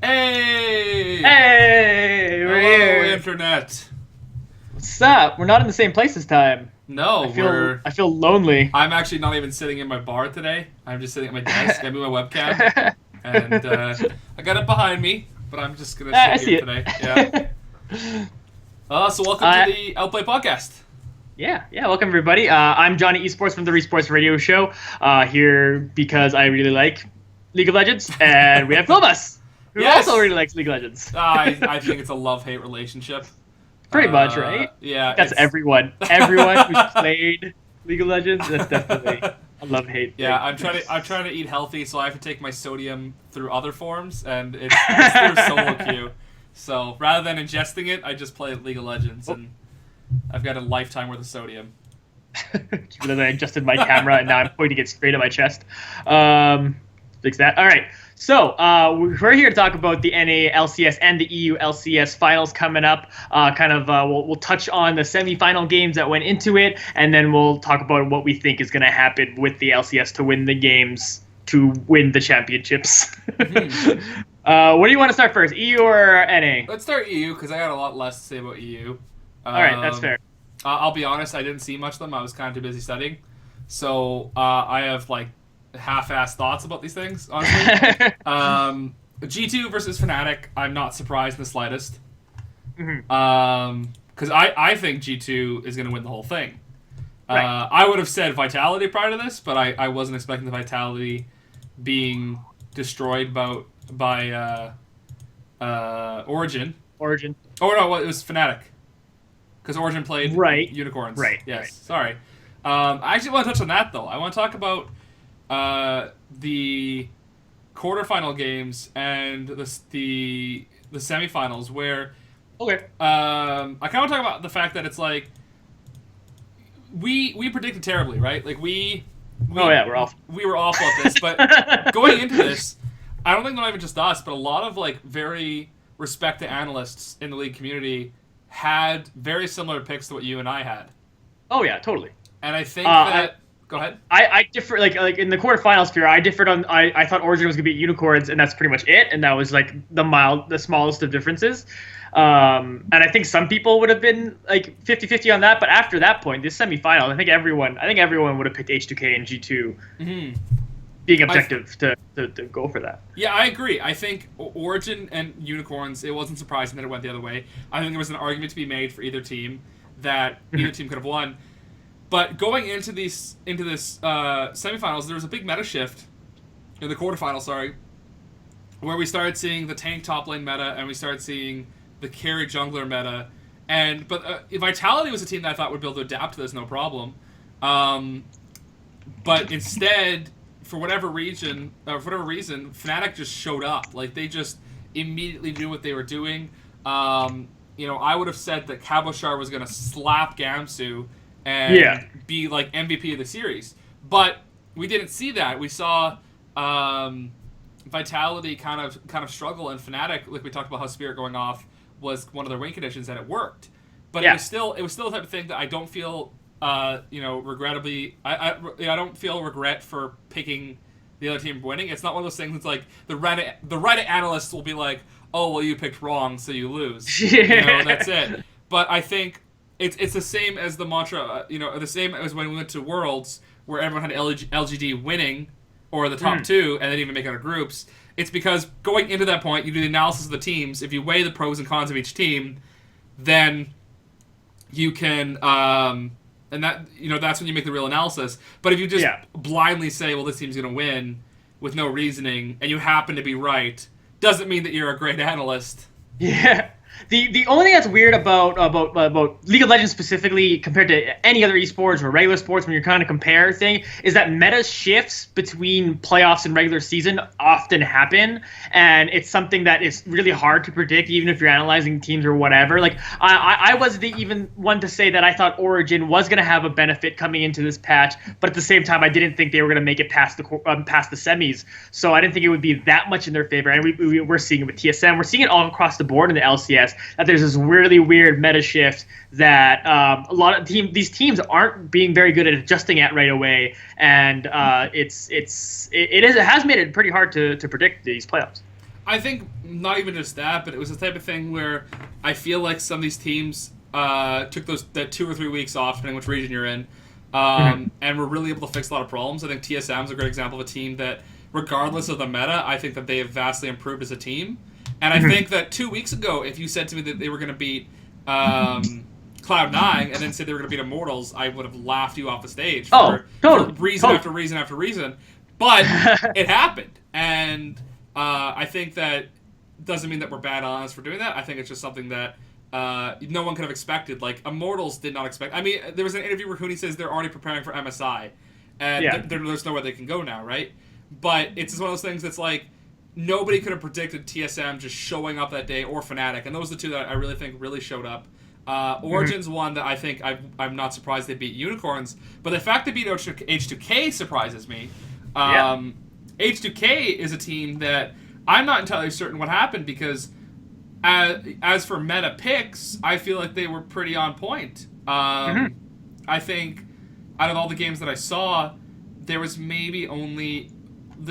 Hey! Hey, we're Hello, here. Internet. What's up? We're not in the same place this time. No, I feel lonely. I'm actually not even sitting in my bar today. I'm just sitting at my desk. I moved my webcam, and I got it behind me, but I'm just gonna I sit see here it. today. Yeah. So welcome to the Outplay Podcast. Yeah. Welcome everybody. I'm Johnny Esports from the Resports Radio Show. Here because I really like League of Legends, and we have Philbus, who Yes! also really likes League of Legends. I think it's a love-hate relationship. Pretty much, right? Yeah. That's everyone. Everyone who's played League of Legends. That's definitely a love-hate. Yeah, thing. I'm trying to eat healthy, so I have to take my sodium through other forms, and it's through solo queue. So rather than ingesting it, I just play League of Legends, and I've got a lifetime worth of sodium. Because I adjusted my camera and now I'm pointing it straight at my chest. Fix that. All right. So we're here to talk about the NA LCS and the EU LCS finals coming up. We'll touch on the semifinal games that went into it, and then we'll talk about what we think is going to happen with the LCS to win the games to win the championships. Mm-hmm. What do you want to start first, EU or NA? Let's start EU, because I got a lot less to say about EU. All right, that's fair. I'll be honest, I didn't see much of them. I was kind of too busy studying. So I have, like, half-assed thoughts about these things, honestly. G2 versus Fnatic, I'm not surprised in the slightest. Because I think G2 is going to win the whole thing. Right. I would have said Vitality prior to this, but I wasn't expecting the Vitality being destroyed by Origin. Origin. Oh, no, it was Fnatic. Because Origin played Unicorns. Right. Yes, Right. Sorry. I actually want to touch on that, though. I want to talk about the quarterfinal games and the semifinals, where Okay. I kind of want to talk about the fact that it's like we predicted terribly, right? Like we're awful. We were awful at this, but going into this, I don't think not even just us, but a lot of like very respected analysts in the league community had very similar picks to what you and I had. Oh yeah, totally. And I think that go ahead. I differ like in the quarterfinals here. I differed on. I thought Origin was gonna beat Unicorns, and that's pretty much it. And that was like the smallest of differences. And I think some people would have been like 50-50 on that. But after that point, this semifinal, I think everyone would have picked H2K and G2, being objective to go for that. Yeah, I agree. I think Origin and Unicorns, it wasn't surprising that it went the other way. I think there was an argument to be made for either team that either team could have won. But going into this semifinals, there was a big meta shift in the quarterfinals, where we started seeing the tank top lane meta and we started seeing the carry jungler meta. But Vitality was a team that I thought would be able to adapt to this no problem. But instead, for whatever reason, Fnatic just showed up. Like, they just immediately knew what they were doing. I would have said that Cabochard was going to slap Gamsu and be like MVP of the series. But we didn't see that. We saw Vitality kind of struggle, and Fnatic, like we talked about how Spirit going off was one of their win conditions, and it worked. But it was still the type of thing that I don't feel regrettably I don't feel regret for picking the other team winning. It's not one of those things that's like the Reddit analysts will be like, oh well, you picked wrong, so you lose. That's it. But I think it's the same as the mantra, the same as when we went to Worlds, where everyone had LGD winning, or the top two, and they didn't even make it out of groups. It's because going into that point, you do the analysis of the teams. If you weigh the pros and cons of each team, then you can, and that that's when you make the real analysis. But if you just blindly say, well, this team's going to win with no reasoning, and you happen to be right, doesn't mean that you're a great analyst. Yeah. The only thing that's weird about League of Legends specifically compared to any other esports or regular sports when you're kind of compare thing is that meta shifts between playoffs and regular season often happen, and it's something that is really hard to predict even if you're analyzing teams or whatever. Like I was the even one to say that I thought Origin was going to have a benefit coming into this patch, but at the same time I didn't think they were going to make it past the semis, so I didn't think it would be that much in their favor. And we're seeing it with TSM, we're seeing it all across the board in the LCS. That there's this really weird meta shift that a lot of these teams aren't being very good at adjusting at right away, and it has made it pretty hard to predict these playoffs. I think not even just that, but it was the type of thing where I feel like some of these teams took that 2 or 3 weeks off, depending which region you're in, and were really able to fix a lot of problems. I think TSM is a great example of a team that, regardless of the meta, I think that they have vastly improved as a team. And I think that 2 weeks ago, if you said to me that they were going to beat Cloud9 and then said they were going to beat Immortals, I would have laughed you off the stage for reason after reason after reason. But it happened. And I think that doesn't mean that we're bad on us for doing that. I think it's just something that no one could have expected. Like, Immortals did not expect. I mean, there was an interview where Hooney says they're already preparing for MSI. And there's nowhere they can go now, right? But it's just one of those things that's like, nobody could have predicted TSM just showing up that day, or Fnatic. And those are the two that I really think really showed up. Origin's one that I think I'm not surprised they beat Unicorns. But the fact they beat H2K surprises me. H2K is a team that I'm not entirely certain what happened, because as for meta picks, I feel like they were pretty on point. I think out of all the games that I saw, there was maybe the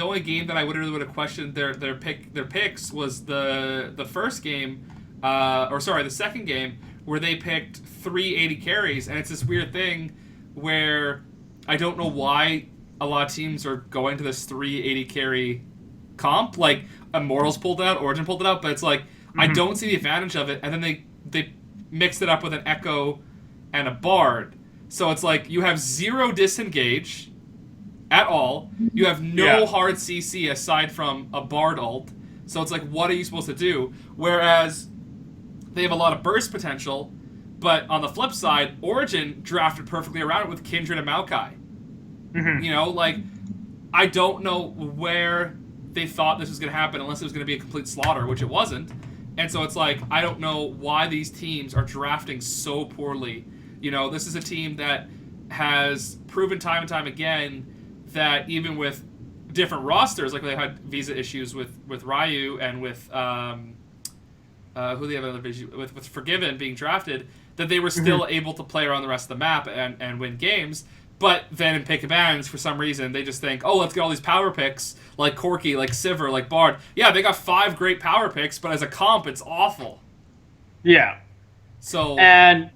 only game that I really would have questioned their picks was the first game, the second game, where they picked 380 carries, and it's this weird thing where I don't know why a lot of teams are going to this 380 carry comp. Like, Immortals pulled it out, Origin pulled it out, but it's like, I don't see the advantage of it. And then they mixed it up with an Echo and a Bard. So it's like, you have 0 disengage at all. You have no hard CC aside from a Bard ult. So it's like, what are you supposed to do? Whereas they have a lot of burst potential, but on the flip side, Origin drafted perfectly around it with Kindred and Maokai. You know, like, I don't know where they thought this was going to happen unless it was going to be a complete slaughter, which it wasn't. And so it's like, I don't know why these teams are drafting so poorly. You know, this is a team that has proven time and time again that even with different rosters, like they had visa issues with Ryu and with who they have another issue with Forgiven being drafted, that they were still able to play around the rest of the map and win games. But then in pick and bans, for some reason, they just think, oh, let's get all these power picks, like Corki, like Sivir, like Bard. Yeah, they got 5 great power picks, but as a comp, it's awful. Yeah. So... And...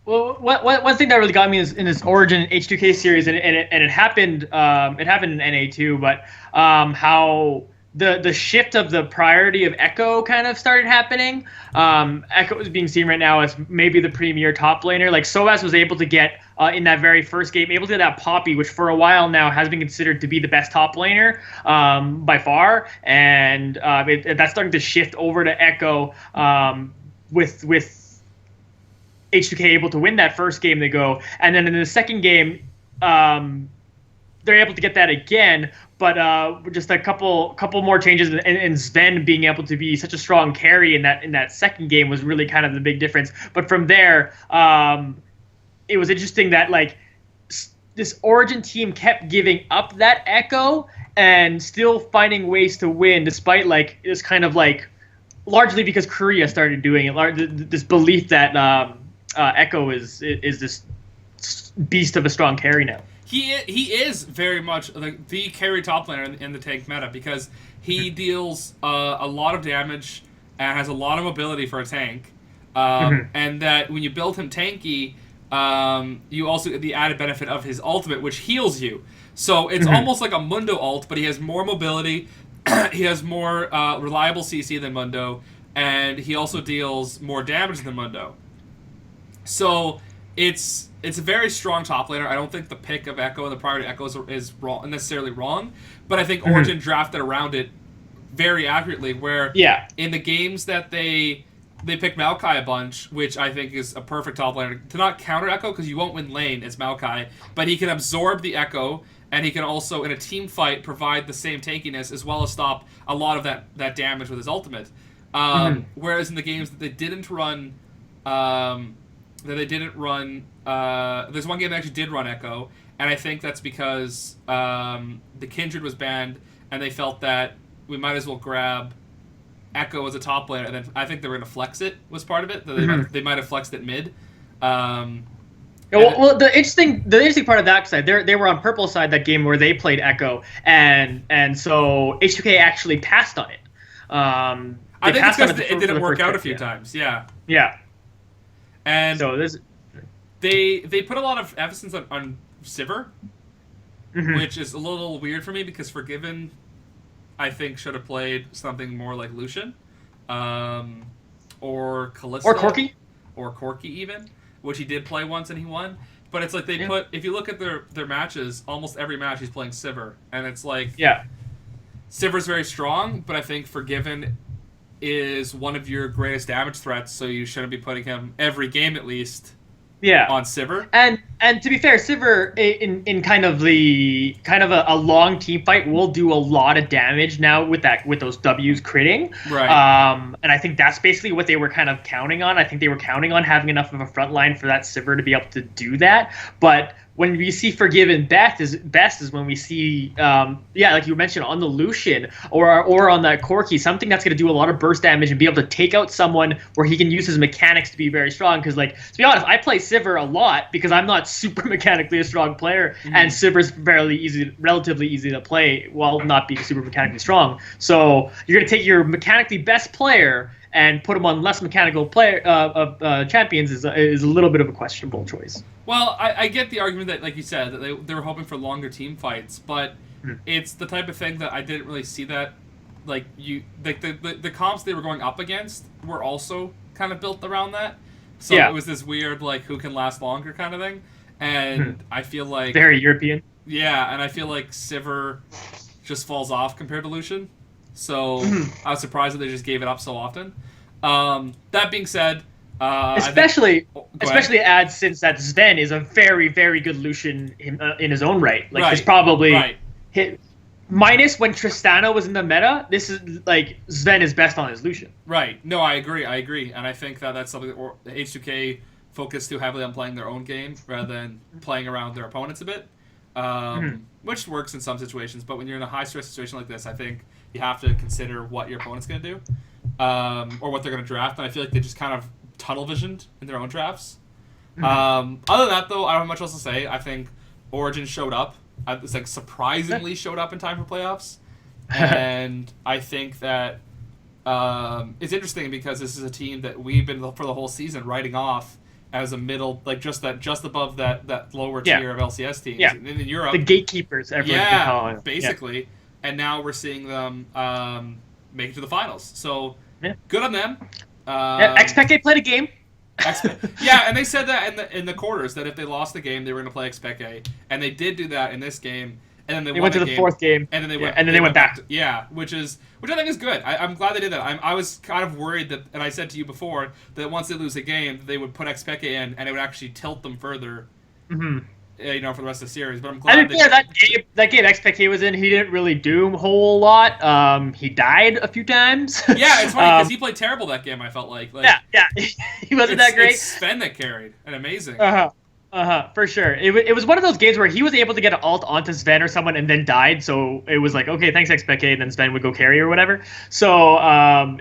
Well, one thing that really got me is in this Origin H2K series, and it happened in NA too, but how the shift of the priority of Echo kind of started happening. Echo is being seen right now as maybe the premier top laner. Like, Soaz was able to get in that very first game, able to get that Poppy, which for a while now has been considered to be the best top laner by far, and that's starting to shift over to Echo with H2K able to win that first game they go, and then in the second game they're able to get that again, but just a couple more changes, and Sven being able to be such a strong carry in that second game was really kind of the big difference. But from there, it was interesting that like this Origin team kept giving up that Echo and still finding ways to win, despite like this kind of like largely because Korea started doing it. This belief that Echo is this beast of a strong carry now. He is very much the carry top laner in the tank meta, because he deals a lot of damage and has a lot of mobility for a tank, and that when you build him tanky, you also get the added benefit of his ultimate, which heals you. So it's almost like a Mundo ult, but he has more mobility, he has more reliable CC than Mundo, and he also deals more damage than Mundo. So it's a very strong top laner. I don't think the pick of Echo and the priority Echo is wrong, necessarily wrong, but I think Origin drafted around it very accurately, where in the games that they picked Maokai a bunch, which I think is a perfect top laner to not counter Echo, because you won't win lane as Maokai, but he can absorb the Echo, and he can also in a team fight provide the same tankiness as well as stop a lot of that damage with his ultimate. Whereas in the games that they didn't run there's one game that actually did run Echo, and I think that's because the Kindred was banned, and they felt that we might as well grab Echo as a top laner, and then I think they were going to flex it, was part of it. They might have flexed it mid. Well, the interesting part of that side, they were on purple side that game where they played Echo, and so H2K actually passed on it. I think it's because it didn't work out a few times. Yeah. Yeah. And so they put a lot of emphasis on Sivir, which is a little weird for me because Forgiven, I think, should have played something more like Lucian, or Callisto, or Corki even, which he did play once and he won. But it's like they put, if you look at their matches, almost every match he's playing Sivir, and it's like Sivir's very strong, but I think Forgiven is one of your greatest damage threats, so you shouldn't be putting him every game at least. On Sivir. And to be fair, Sivir in kind of a long team fight will do a lot of damage now with those W's critting. Right. And I think that's basically what they were kind of counting on. I think they were counting on having enough of a front line for that Sivir to be able to do that. But when we see Forgiven best is when we see, like you mentioned, on the Lucian or on that Corki, something that's going to do a lot of burst damage and be able to take out someone where he can use his mechanics to be very strong. Because, like, to be honest, I play Sivir a lot because I'm not super mechanically a strong player, and Sivir's relatively easy to play while not being super mechanically strong. So you're going to take your mechanically best player and put him on less mechanical champions is a little bit of a questionable choice. Well, I get the argument that, like you said, that they were hoping for longer team fights, but it's the type of thing that I didn't really see that. Like the comps they were going up against were also kind of built around that. So it was this weird, like, who can last longer kind of thing. And I feel like... Very European. Yeah, and I feel like Sivir just falls off compared to Lucian. So I was surprised that they just gave it up so often. That being said... especially adds since that Sven is a very, very good Lucian in his own right. Like, it's probably hit minus when Tristana was in the meta. This is like Sven is best on his Lucian. Right. No, I agree, and I think that's something that H2K focused too heavily on playing their own game rather than playing around their opponents a bit, which works in some situations. But when you're in a high stress situation like this, I think you have to consider what your opponent's going to do, or what they're going to draft. And I feel like they just kind of tunnel visioned in their own drafts. Other than that, though, I don't have much else to say. I think Origin showed up. It's like surprisingly showed up in time for playoffs, and I think that it's interesting because this is a team that we've been for the whole season writing off as a middle, like just above that lower tier of LCS teams in Europe. The gatekeepers, everyone's been calling them. Basically. Yeah. And now we're seeing them make it to the finals. So good on them. Expected played a game. And they said that in the quarters that if they lost the game, they were going to play Expect, and they did do that in this game. And then they went to the fourth game, and then they went. And then they went back. Which I think is good. I'm glad they did that. I was kind of worried that, and I said to you before that once they lose a game, they would put Expect in, and it would actually tilt them further. For the rest of the series. But I'm glad that game Expect was in, he didn't really do a whole lot. He died a few times. Yeah, it's funny because he played terrible that game. I felt like he wasn't that great. It's Sven that carried, and amazing. For sure. It was one of those games where he was able to get an ult onto Sven or someone and then died. So it was like, okay, thanks Expect, and then Sven would go carry or whatever. So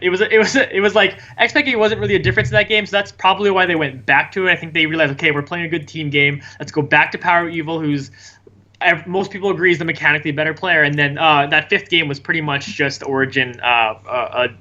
it was like Expect wasn't really a difference in that game. So that's probably why they went back to it. I think they realized, okay, we're playing a good team game. Let's go back to Power Evil, who's most people agree is the mechanically better player. And then that fifth game was pretty much just Origin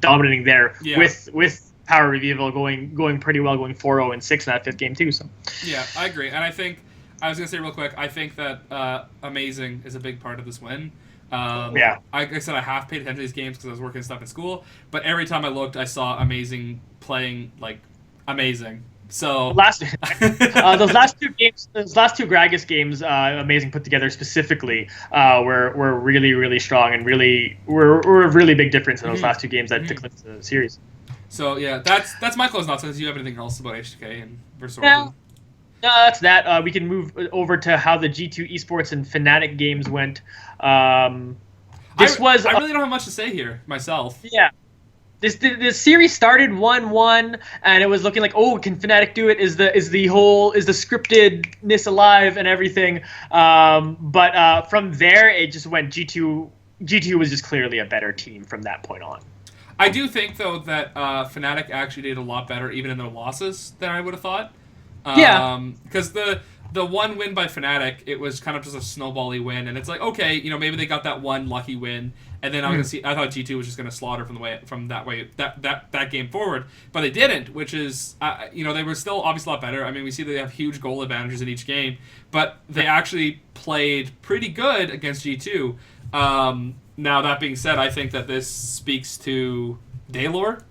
dominating there with Power Revival going pretty well, going 4-0 and 6 in that fifth game too. So yeah, I agree, and I think I was gonna say real quick, I think that Amazing is a big part of this win. Like I said, I half paid attention to these games because I was working stuff in school, but every time I looked, I saw Amazing playing like amazing. So those last two Gragas games, Amazing put together specifically, were really, really strong and really were a really big difference in those last two games that took the series. So yeah, that's my closing thoughts. Unless you have anything else about H2K and versus Origin? No, that's that. We can move over to how the G2 Esports and Fnatic games went. I really don't have much to say here myself. Yeah. This series started 1-1, and it was looking like, oh, can Fnatic do it? Is the scriptedness alive and everything? But from there, it just went G2. G2 was just clearly a better team from that point on. I do think, though, that Fnatic actually did a lot better, even in their losses, than I would have thought. Because the one win by Fnatic, it was kind of just a snowbally win, and it's like, okay, maybe they got that one lucky win, and then I thought G2 was just going to slaughter from that game forward, but they didn't, which is, they were still obviously a lot better. I mean, we see they have huge goal advantages in each game, but they actually played pretty good against G2. Now, that being said, I think that this speaks to Daylor.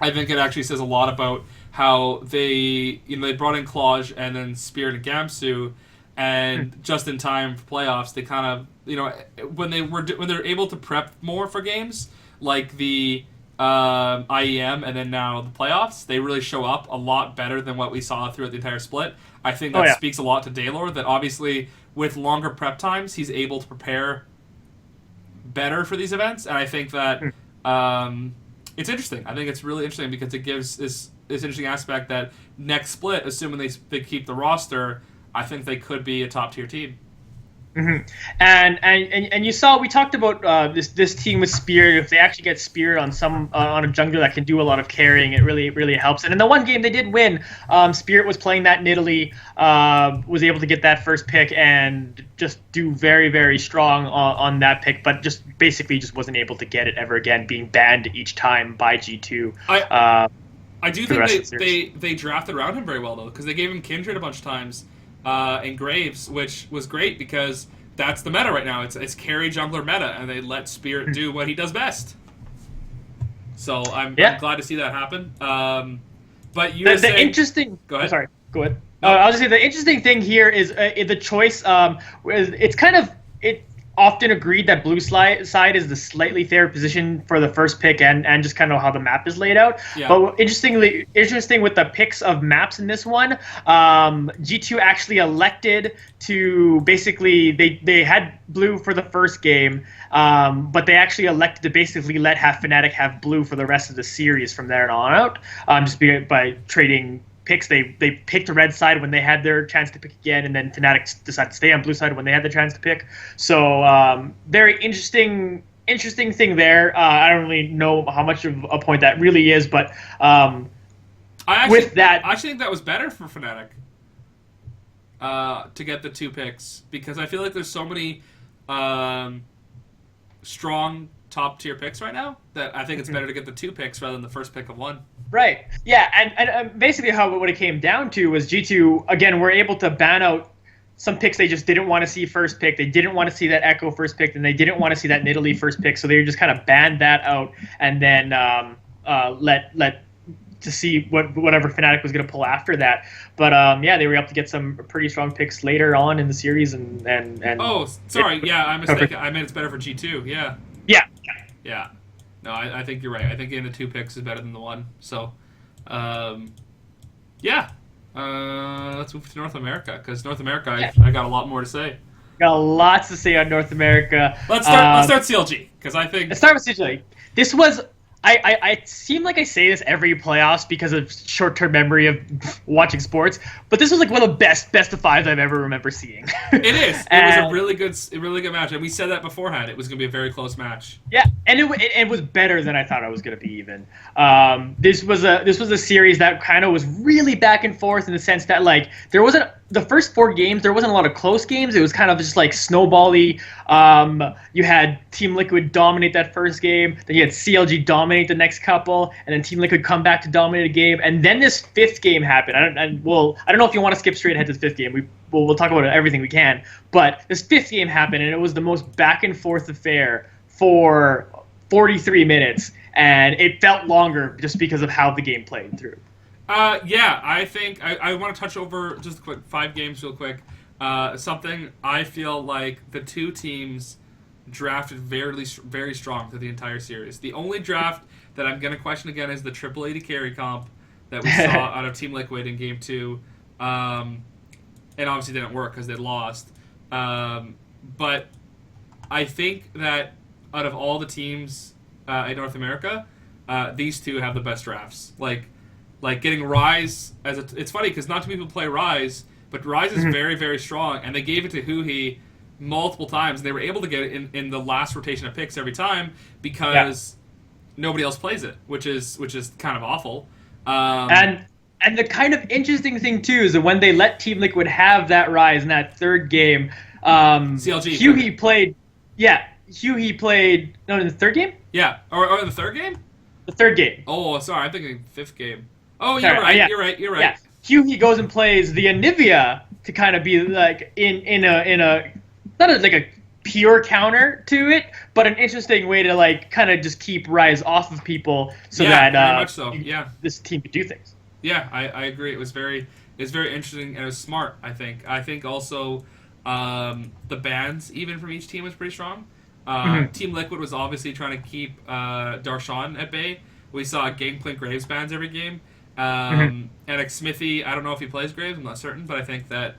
I think it actually says a lot about how they brought in Klaj and then Spirit and Gamsu, and just in time for playoffs, they kind of, when they're able to prep more for games, like the IEM and then now the playoffs, they really show up a lot better than what we saw throughout the entire split. I think that speaks a lot to Daylor, that obviously with longer prep times, he's able to prepare better for these events, and I think that it's interesting. I think it's really interesting because it gives this interesting aspect that next split, assuming they keep the roster, I think they could be a top tier team. Mm-hmm. And you saw, we talked about this team with Spirit. If they actually get Spirit on on a jungler that can do a lot of carrying, it really helps. And in the one game they did win, Spirit was playing that in Italy, was able to get that first pick and just do very, very strong on that pick, but just basically just wasn't able to get it ever again, being banned each time by G2. I do think they drafted around him very well, though, because they gave him Kindred a bunch of times and Graves, which was great because that's the meta right now. It's carry jungler meta, and they let Spirit do what he does best. So I'm glad to see that happen. But you the interesting. Go ahead. Sorry, go ahead. I was just saying the interesting thing here is the choice. It's kind of often agreed that blue side is the slightly favored position for the first pick and just kind of how the map is laid out. Yeah. But interesting with the picks of maps in this one, G2 actually elected to basically they had blue for the first game, but they actually elected to basically let Fnatic have blue for the rest of the series from there on out, just by trading picks. They picked a red side when they had their chance to pick again, and then Fnatic decided to stay on blue side when they had the chance to pick. So very interesting thing there. I don't really know how much of a point that really is, but I actually think that was better for Fnatic to get the 2 picks, because I feel like there's so many strong top tier picks right now that I think it's better to get the 2 picks rather than the first pick of 1. Right. Yeah, and basically what it came down to was G2, again, were able to ban out some picks they just didn't want to see first pick. They didn't want to see that Echo first pick, and they didn't want to see that Nidalee first pick, so they just kind of banned that out and then let to see whatever Fnatic was going to pull after that. But they were able to get some pretty strong picks later on in the series. And oh, sorry, I'm mistaken. I meant it's better for G2, Yeah. No, I think you're right. I think getting the 2 picks is better than the 1. So, let's move to North America, because North America, I got a lot more to say. Got lots to say on North America. Let's start CLG, because I think... Let's start with CLG. This was... I seem like I say this every playoffs because of short-term memory of watching sports, but this was like one of the best of fives I've ever remember seeing. It is. It was a really good match, and we said that beforehand. It was going to be a very close match. Yeah, and it was better than I thought it was going to be. Even this was a series that kind of was really back and forth in the sense that like there wasn't. The first 4 games, there wasn't a lot of close games. It was kind of just like snowbally. You had Team Liquid dominate that first game. Then you had CLG dominate the next couple. And then Team Liquid come back to dominate a game. And then this 5th game happened. I don't know if you want to skip straight ahead to the 5th game. We'll talk about everything we can. But this 5th game happened, and it was the most back and forth affair for 43 minutes. And it felt longer just because of how the game played through. I think I want to touch over just a quick 5 games real quick. Something I feel like the 2 teams drafted very, very strong through the entire series. The only draft that I'm going to question again is the triple AD carry comp that we saw out of Team Liquid in Game 2. And obviously didn't work because they lost. But I think that out of all the teams in North America, these 2 have the best drafts. Like getting Ryze it's funny because not too many people play Ryze, but Ryze is very, very strong, and they gave it to Huhi multiple times, and they were able to get it in the last rotation of picks every time because nobody else plays it, which is kind of awful. And And the kind of interesting thing too is that when they let Team Liquid have that rise in that third game, CLG. Hughie played. Yeah, Hughie played. No, in the third game. Yeah, or in the third game. The third game. Oh, sorry, I'm thinking fifth game. Oh, you're right. Yeah. You're right. Yeah, Hughie goes and plays the Anivia to kind of be like in a not a, like a pure counter to it, but an interesting way to like kind of just keep Rise off of people so that very much so. Yeah, this team could do things. Yeah, I agree. It was very interesting and it was smart. I think also the bans even from each team was pretty strong. Team Liquid was obviously trying to keep Darshan at bay. We saw Gangplank Graves bans every game. And Smithy, I don't know if he plays Graves, I'm not certain, but I think that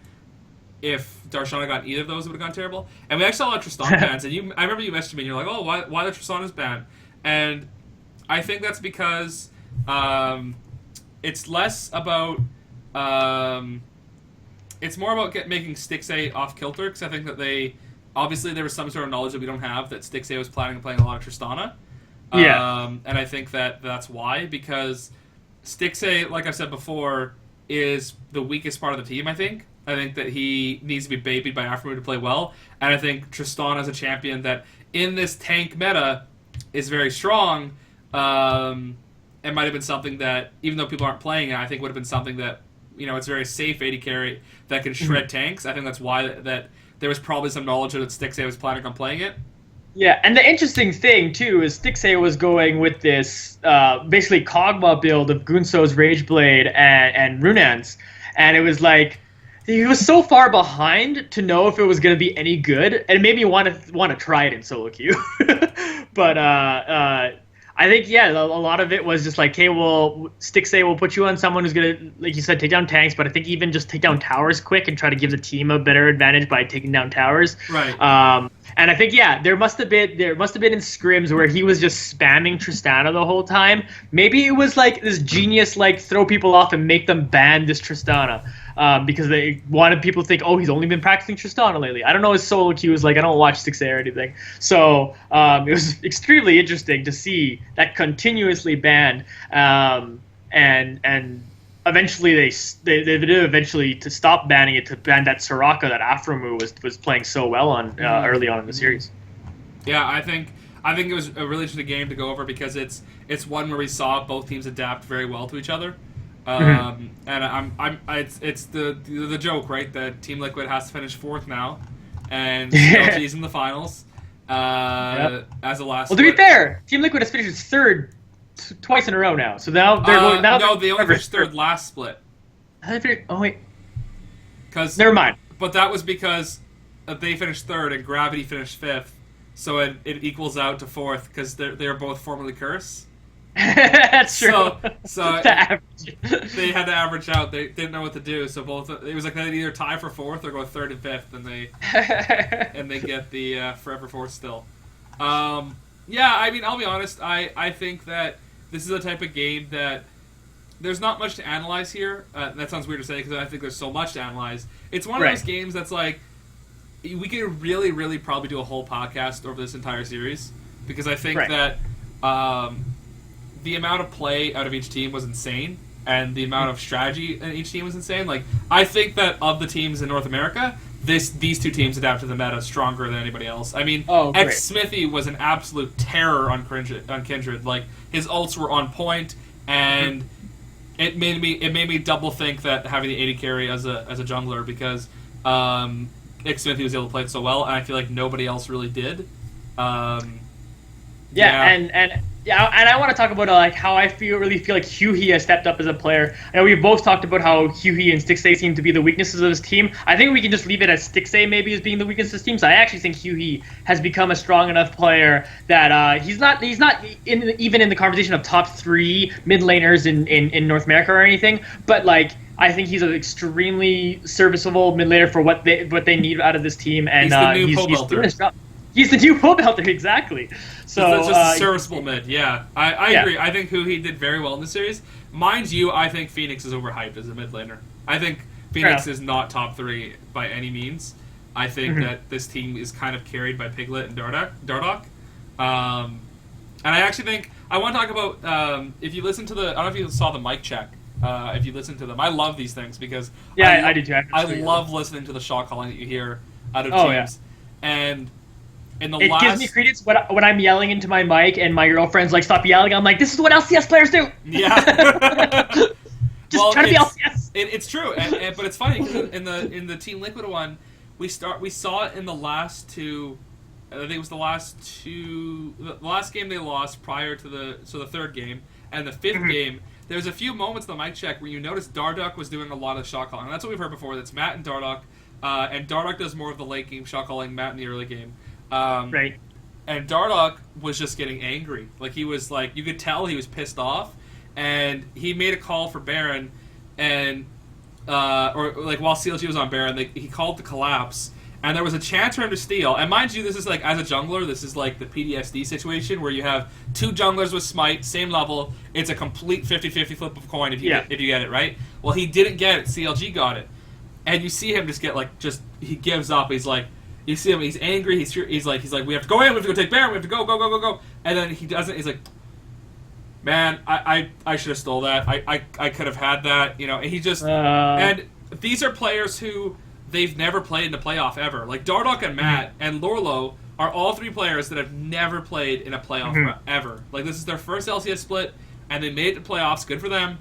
if Darshan had gotten either of those, it would have gone terrible. And we actually saw a lot of Tristan bans, and I remember you messaged me, and you're like, oh, why the Tristan is banned? And I think that's because it's less about... it's more about making Stixxay off kilter, because I think that obviously there was some sort of knowledge that we don't have that Stixxay was planning on playing a lot of Tristana. And I think that's why, because Stixxay, like I said before, is the weakest part of the team, I think. I think that he needs to be babied by Afromu to play well. And I think Tristana is a champion that, in this tank meta, is very strong. It might have been something that, even though people aren't playing it, I think would have been something that, it's very safe AD carry that can shred tanks. I think that's why that there was probably some knowledge that Stixxay was planning on playing it. Yeah, and the interesting thing, too, is Stixxay was going with this basically Kog'Maw build of Gunsou's Rageblade and Runans. And it was like, he was so far behind to know if it was going to be any good. And it made me want to try it in solo queue. But I think, a lot of it was just like, hey, well, Stixxay will put you on someone who's going to, like you said, take down tanks, but I think even just take down towers quick and try to give the team a better advantage by taking down towers. Right. And I think, there must have been in scrims where he was just spamming Tristana the whole time. Maybe it was like this genius, like, throw people off and make them ban this Tristana. Because they wanted people to think, oh, he's only been practicing Tristana lately. I don't know his solo queue is like. I don't watch Stixxay or anything. So it was extremely interesting to see that continuously banned. And eventually they did eventually to stop banning it, to ban that Soraka that Afromu was playing so well on early on in the series. Yeah, I think it was a really interesting game to go over because it's one where we saw both teams adapt very well to each other. And it's the joke, right? That Team Liquid has to finish fourth now, and CLG's in the finals as a last. Well, to be fair, Team Liquid has finished third twice in a row now. So now they're going. Now no, they only finished third last split. Oh wait, because never mind. But that was because they finished third and Gravity finished fifth, so it equals out to fourth because they're both formerly Curse. That's true. So they had to average out. They didn't know what to do. So it was like they'd either tie for fourth or go third and fifth, and they get the forever fourth still. Yeah, I mean, I'll be honest. I think that this is a type of game that there's not much to analyze here. That sounds weird to say because I think there's so much to analyze. It's one of those games that's like we could really, really probably do a whole podcast over this entire series because I think that. The amount of play out of each team was insane, and the amount of strategy in each team was insane. Like, I think that of the teams in North America, these two teams adapted the meta stronger than anybody else. I mean, Smithy was an absolute terror on Kindred. Like, his ults were on point, and it made me double think that having the AD carry as a jungler because Smithy was able to play it so well, and I feel like nobody else really did. And I want to talk about like how I really feel like Hughie has stepped up as a player. I know we've both talked about how Hughie and Stixxay seem to be the weaknesses of his team. I think we can just leave it as Stixxay maybe as being the weakness of his team. So I actually think Hughie has become a strong enough player that he's not even in the conversation of top 3 mid laners in North America or anything. But like I think he's an extremely serviceable mid laner for what they need out of this team, and he's doing his job. He's the new pole belter, exactly. So it's just a serviceable mid. Yeah, I agree. I think he did very well in the series. Mind you, I think Phoenix is overhyped as a mid laner. I think Phoenix is not top 3 by any means. I think that this team is kind of carried by Piglet and Dardoch. And I actually think I want to talk about if you listen to I don't know if you saw the mic check if you listen to them. I love these things because I do too. I love listening to the shot calling that you hear out of teams. Yeah. And it gives me credence when I'm yelling into my mic and my girlfriend's like, "Stop yelling." I'm like, "This is what LCS players do." Yeah. Just try to be LCS. It's true, but it's funny because in the Team Liquid one, we saw it in the last two. I think it was the last game they lost prior to the third game and the fifth game. There was a few moments in the mic check where you noticed Darduck was doing a lot of shot calling. And that's what we've heard before. That's Matt and Darduck, and Darduck does more of the late game shot calling. Matt in the early game. Right. And Darduck was just getting angry. Like he was like, you could tell he was pissed off, and he made a call for Baron, and or like while CLG was on Baron, he called the collapse, and there was a chance for him to steal. And mind you, this is like as a jungler, this is like the PTSD situation where you have two junglers with smite, same level. It's a complete 50-50 flip of a coin if you get it right. Well, he didn't get it. CLG got it, and you see him he gives up. He's like. You see him, he's angry, he's like, we have to go in, we have to go take Baron, we have to go. And then he doesn't, he's like, man, I should have stole that. I could have had that, and he just, and these are players who, they've never played in a playoff ever. Like, Dardock and Matt and Lorlo are all three players that have never played in a playoff ever. Like, this is their first LCS split, and they made it to playoffs, good for them,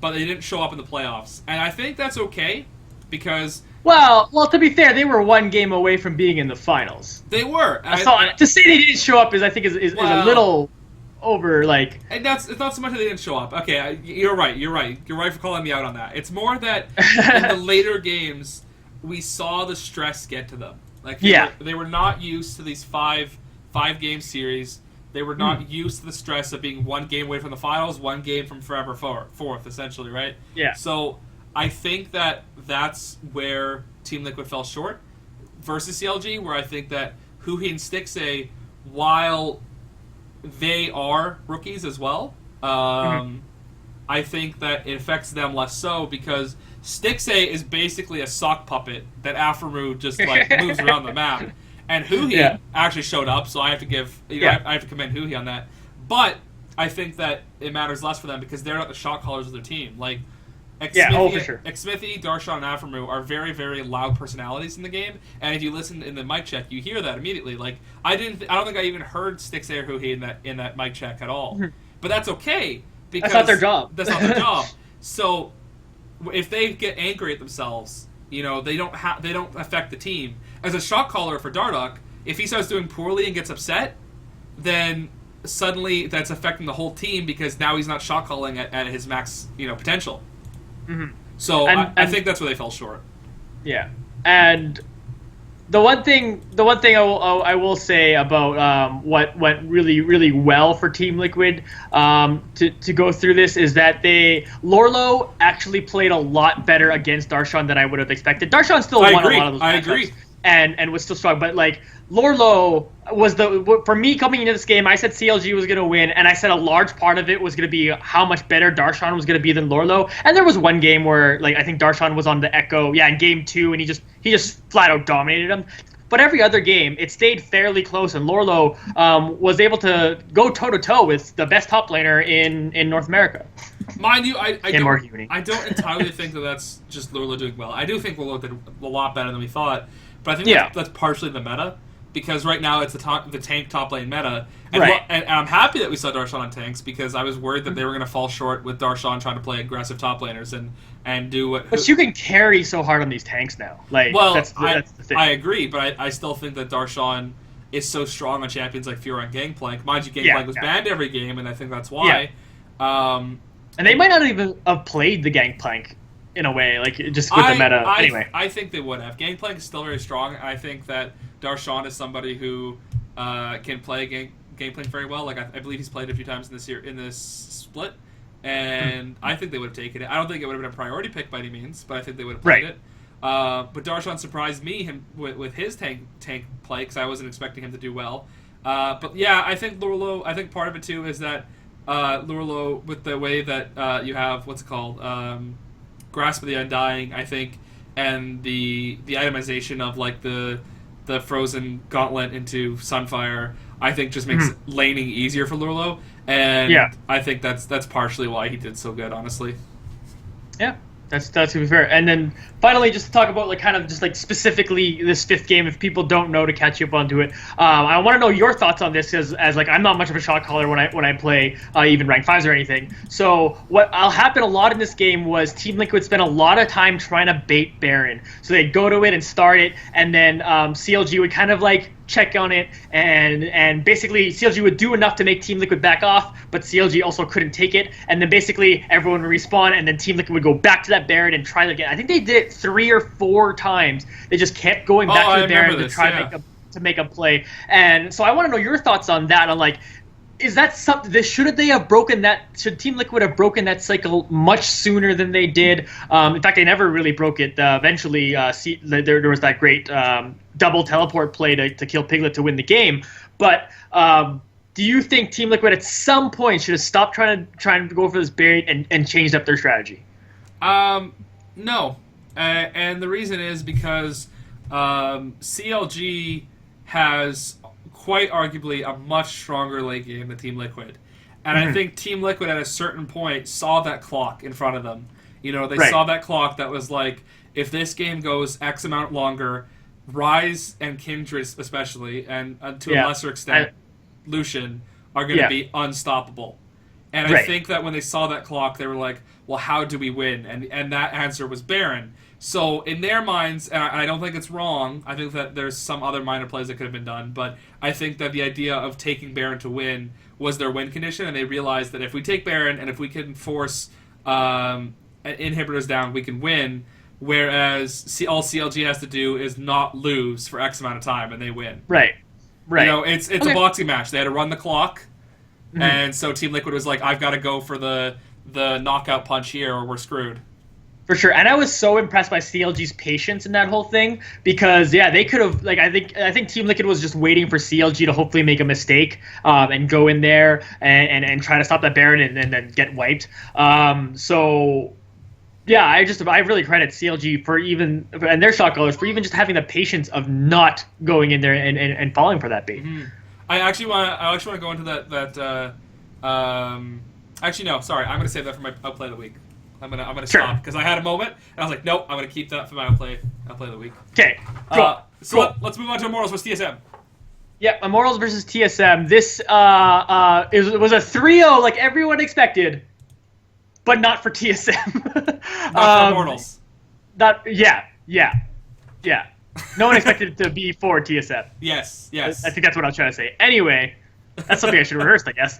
but they didn't show up in the playoffs. And I think that's okay, because... Well, to be fair, they were one game away from being in the finals. They were. To say they didn't show up is a little over, like... And it's not so much that they didn't show up. Okay, you're right. You're right for calling me out on that. It's more that in the later games, we saw the stress get to them. Like they were not used to these five game series. They were not used to the stress of being one game away from the finals, one game from forever fourth, essentially, right? Yeah. So... I think that's where Team Liquid fell short versus CLG, where I think that Huhi and Stixxay, while they are rookies as well, I think that it affects them less so because Stixxay is basically a sock puppet that Aphromoo just moves around the map, and Huhi actually showed up, so I have to give I have to commend Huhi on that. But I think that it matters less for them because they're not the shot callers of their team. Like. For sure. Xmithie, Darshan, and Aphromoo are very, very loud personalities in the game, and if you listen in the mic check, you hear that immediately. Like I don't think I even heard Stixxay or Huhi in that mic check at all. But that's okay because that's not their job. That's not their job. So if they get angry at themselves, they don't affect the team. As a shot caller for Darduck, if he starts doing poorly and gets upset, then suddenly that's affecting the whole team because now he's not shot calling at his max potential. So I think that's where they fell short. Yeah, and the one thing I will say about what went really, really well for Team Liquid to go through this is that Lorlo actually played a lot better against Darshan than I would have expected. Darshan still won a lot of those matchups. I agree. And was still strong, but Lorlo was for me coming into this game. I said CLG was going to win, and I said a large part of it was going to be how much better Darshan was going to be than Lorlo. And there was one game where I think Darshan was on the Echo, in game 2, and he just flat out dominated him. But every other game, it stayed fairly close, and Lorlo was able to go toe to toe with the best top laner in North America. Mind you, I don't entirely think that's just Lorlo doing well. I do think Lorlo did a lot better than we thought. But I think that's partially the meta, because right now it's the tank top lane meta. And, and I'm happy that we saw Darshan on tanks, because I was worried that they were going to fall short with Darshan trying to play aggressive top laners and do what... But you can carry so hard on these tanks now. That's the thing. I agree, but I still think that Darshan is so strong on champions like Fiora and Gangplank. Mind you, Gangplank was banned every game, and I think that's why. And they might not even have played the Gangplank in a way, just with the meta. Anyway, I think they would have. Gangplank is still very strong. I think that Darshan is somebody who can play Gangplank very well. I believe he's played a few times in this split, and I think they would have taken it. I don't think it would have been a priority pick by any means, but I think they would have played it. But Darshan surprised me with his tank play, because I wasn't expecting him to do well. But yeah, I think Lorlo. I think part of it too is that Lorlo, with the way that you have Grasp of the Undying, I think, and the itemization of the frozen gauntlet into Sunfire, I think just makes laning easier for Lorlo, and I think that's partially why he did so good, honestly. Yeah, that's to be fair. And then finally, just to talk about like kind of just like specifically this fifth game, if people don't know, to catch you up onto it, I want to know your thoughts on this as like I'm not much of a shot caller when I play even rank fives or anything. So what'll happen a lot in this game was Team Liquid spent a lot of time trying to bait Baron. So they'd go to it and start it, and then CLG would kind of like check on it, and basically CLG would do enough to make Team Liquid back off, but CLG also couldn't take it, and then basically everyone would respawn, and then Team Liquid would go back to that Baron and try it again. I think they did it 3 or 4 times. They just kept going back to the Baron to try to make a play. And so I want to know your thoughts on that. On like, is that something? Should they have broken that? Should Team Liquid have broken that cycle much sooner than they did? In fact, they never really broke it. Eventually, there was that great double teleport play to kill Piglet to win the game. But do you think Team Liquid at some point should have stopped trying to go for this bait and changed up their strategy? No, and the reason is because CLG has quite arguably a much stronger late game than Team Liquid. And I think Team Liquid at a certain point saw that clock in front of them. You know, they saw that clock that was like, if this game goes X amount longer, Ryze and Kindred especially, and to a lesser extent, Lucian, are going to be unstoppable. And I think that when they saw that clock, they were like, well, how do we win? And that answer was Baron. So in their minds, and I don't think it's wrong, I think that there's some other minor plays that could have been done, but I think that the idea of taking Baron to win was their win condition, and they realized that if we take Baron and if we can force inhibitors down, we can win, whereas all CLG has to do is not lose for X amount of time, and they win. Right. You know, it's a boxing match. They had to run the clock, and so Team Liquid was like, I've got to go for the knockout punch here or we're screwed. For sure, and I was so impressed by CLG's patience in that whole thing because they could have like I think Team Liquid was just waiting for CLG to hopefully make a mistake and go in there and try to stop that Baron and then get wiped. So yeah, I really credit CLG for and their shot callers for even just having the patience of not going in there and falling for that bait. I actually want to go into that. Actually, no, sorry, I'm going to save that for my Outplay of the Week. I'm gonna stop because I had a moment and I was like, nope, I'm gonna keep that for my Outplay of the Week. Okay, cool. Let's move on to Immortals versus TSM. Yeah, Immortals versus TSM. This it was a 3-0 like everyone expected, but not for TSM. Not for Immortals. Yeah. No one expected it to be for TSM. Yes. I think that's what I was trying to say. Anyway. That's something I should have rehearsed, I guess.